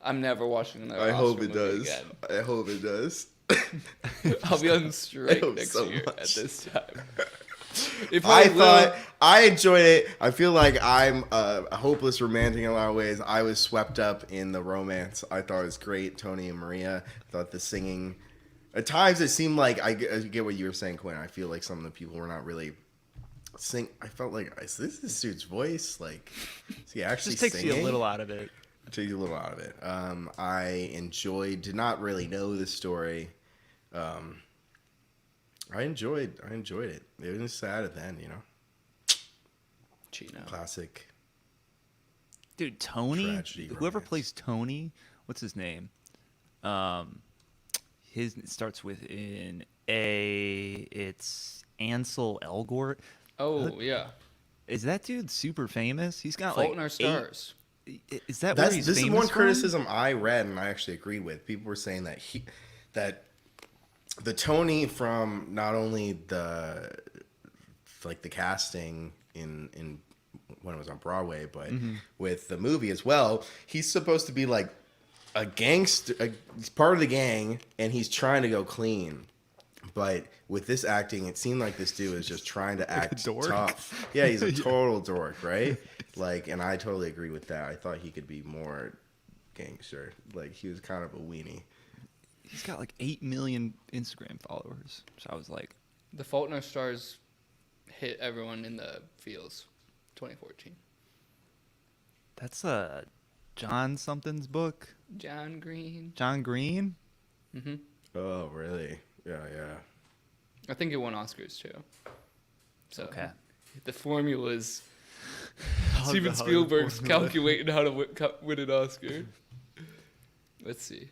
I'm never watching another I Oscar hope it movie does. again. I hope it does. I'll be on strike hope next so year at much. this time. If I will- thought I enjoyed it. I feel like I'm a hopeless romantic in a lot of ways. I was swept up in the romance. I thought it was great. Tony and Maria. I thought the singing. At times it seemed like I get what you were saying, Quinn. I feel like some of the people were not really sing. I felt like is this dude's voice? Like, is he actually Just takes singing? you a little out of it. Take a little out of it. I enjoyed. Did not really know the story. I enjoyed it. It was sad at the end, you know. Chino. Classic. Dude, Tony, Tragedy whoever romance. plays Tony, what's his name? His it starts with an A. It's Ansel Elgort. Oh yeah. Is that dude super famous? He's got Fault like in Our 8 Stars. Is that where he's This is famous one from? criticism I read and I actually agreed with. People were saying that that the Tony from not only the casting in when it was on Broadway, but with the movie as well, he's supposed to be like a gangster. He's part of the gang, and he's trying to go clean. But with this acting, it seemed like this dude was just trying to act dork. tough. Yeah, he's a total dork, right? Like, and I totally agree with that. I thought he could be more gangster. Like, he was kind of a weenie. He's got like 8 million Instagram followers. So I was like, The Fault in Our Stars hit everyone in the feels. 2014. that's John something's book. John Green. John Green. hmm Oh, really? Yeah. I think it won Oscars too. So Okay. the formulas. How Steven the Spielberg's formula. calculating how to win an Oscar. Let's see.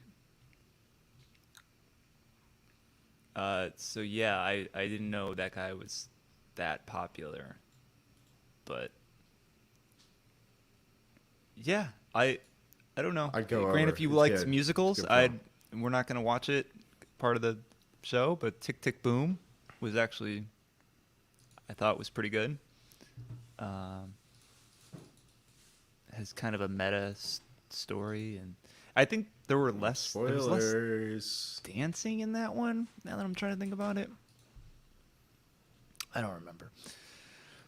So yeah, I didn't know that guy was that popular, but yeah, I don't know. I'd go Grant, over. if you It's liked good. musicals, It's a good we're not gonna watch it, part of the show, but Tick Tick Boom was actually, I thought was pretty good. Has kind of a meta story, and I think there were less. There was less Spoilers. dancing in that one, now that I'm trying to think about it. I don't remember.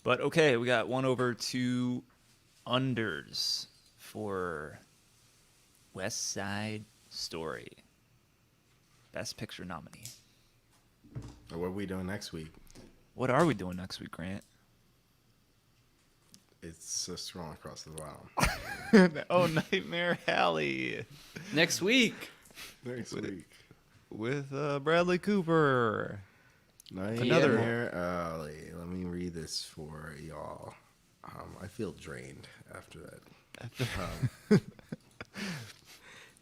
But okay, we got 1 over 2 unders for West Side Story. Best Picture nominee. What are we doing next week? What are we doing next week, Grant? It's scrolling across the bottom. Oh, Nightmare Alley Next week. Next With it. week. with Bradley Cooper. Nightmare Alley. Let me read this for y'all. I feel drained after that.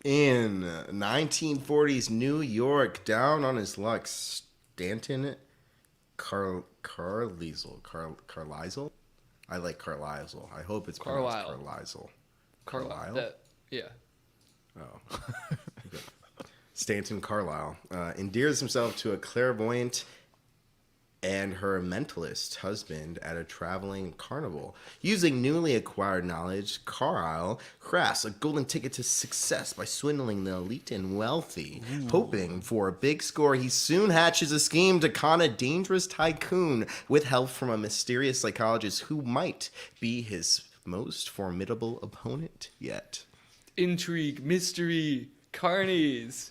In 1940s New York, down on his luck, Stanton Carlisle. I like Carlisle. I hope it's pronounced Carlisle. Carlisle. Yeah. Oh. Stanton Carlisle endears himself to a clairvoyant and her mentalist husband at a traveling carnival. Using newly acquired knowledge, Carlisle crafts a golden ticket to success by swindling the elite and wealthy. Hoping for a big score, he soon hatches a scheme to con a dangerous tycoon with help from a mysterious psychologist who might be his most formidable opponent yet. Intrigue, mystery, carnies.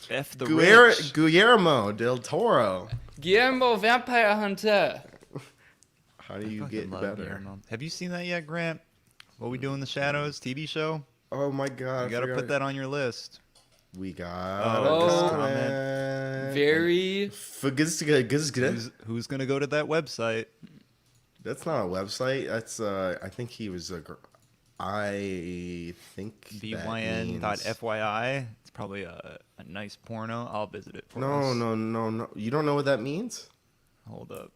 F the rich. Guillermo del Toro. Guillermo Vampire Hunter. How do you Fucking get love better? Guillermo. Have you seen that yet, Grant? What We Do in the Shadows TV show? Oh my god. You got to put that on your list. We got Oh. a comment. Very. Who's going to go to that website? That's not a website. That's I think he was a I think that means... BYN.FYI. It's probably a nice porno. I'll visit it for No, us. no. You don't know what that means? Hold up.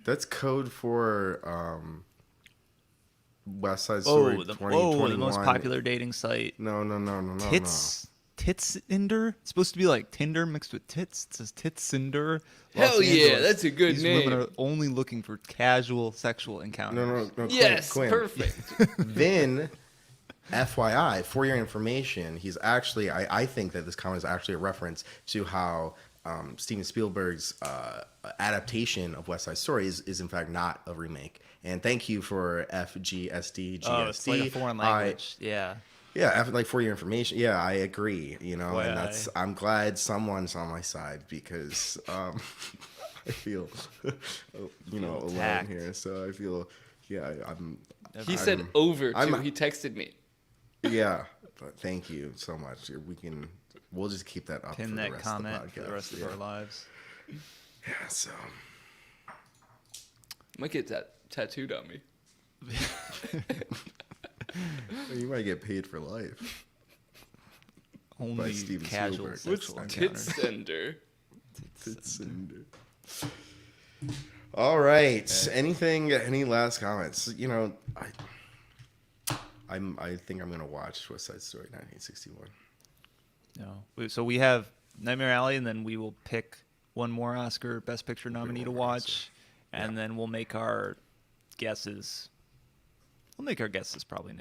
That's code for West Side Story 2021. the most popular dating site. No. Tinder? It's supposed to be like Tinder mixed with tits. It says Titsinder. Hell yeah, that's a good These name. women are only looking for casual sexual encounters. No. Yes, Quinn. perfect. Then, FYI, for your information, he's actually, I think that this comment is actually a reference to how Steven Spielberg's adaptation of West Side Story is in fact not a remake. And thank you for FGSD, GSD. Oh, it's like a foreign language. Yeah. Yeah, like for your information, yeah, I agree. You know, Why and that's I'm glad someone's on my side because I feel alone Attacked. here. So I feel I'm. He said over too. I'm- He texted me. Yeah, but thank you so much. We'll just keep that up Pin for that the rest comment of the podcast. for the rest of our lives. Yeah, so Might get that tattooed on me. you might get paid for life. Only Steven casual Spielberg. sexual What's encounters. Titsender? All right. Any last comments? You know, I think I'm gonna watch West Side Story 1961. No. So we have Nightmare Alley, and then we will pick one more Oscar Best Picture nominee to one more watch, and then we'll make our guesses. We'll make our guesses probably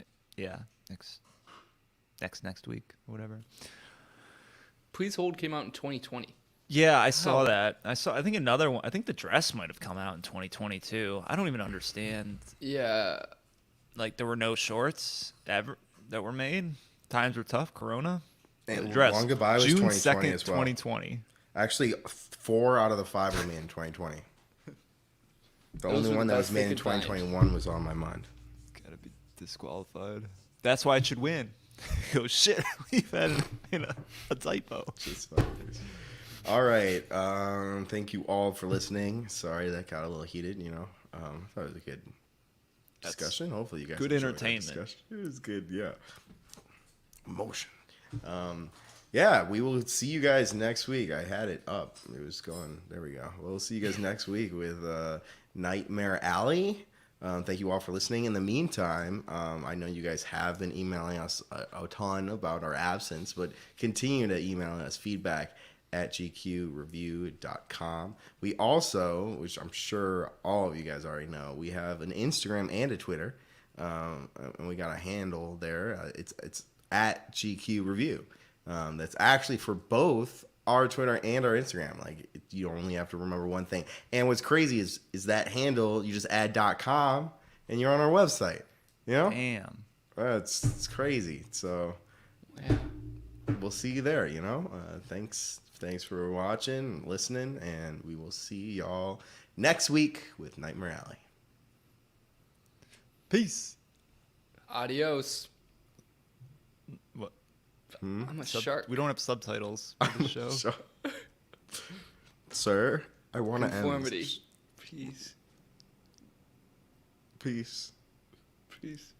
next week or whatever. Please Hold came out in 2020. Yeah, I saw How? that. I think another one. I think The Dress might have come out in 2022. I don't even understand. Yeah. Like there were no shorts ever that were made. Times were tough. Corona. And The Dress. Long Goodbye was June 2020 2nd, as well. 2020. Actually, 4 out of the 5 were made in 2020. The Those only were one the that was best made they in could find. 2021 was on my mind. Gotta be disqualified. That's why it should win. Go shit. We've had a typo. Just fine. All right. Thank you all for listening. Sorry that got a little heated. I thought it was a good discussion. Hopefully you guys good enjoyed the entertainment. discussion. It was good. Yeah. Emotion. Yeah, we will see you guys next week. I had it up. It was going. There we go. We'll see you guys next week with Nightmare Alley. Thank you all for listening. In the meantime, I know you guys have been emailing us a ton about our absence, but continue to email us feedback at gqreview.com. We also, which I'm sure all of you guys already know, we have an Instagram and a Twitter, and we got a handle there. It's at GQ Review. That's actually for both our Twitter and our Instagram. Like, you only have to remember one thing. And what's crazy is that handle, you just add .com and you're on our website. You know? Damn. It's crazy. So Yeah. we'll see you there, Thanks for watching, listening, and we will see y'all next week with Nightmare Alley. Peace. Adios. What? I'm a shark. We don't have subtitles for the show. So, sir, I want to end Conformity. this. Peace. Peace. Peace.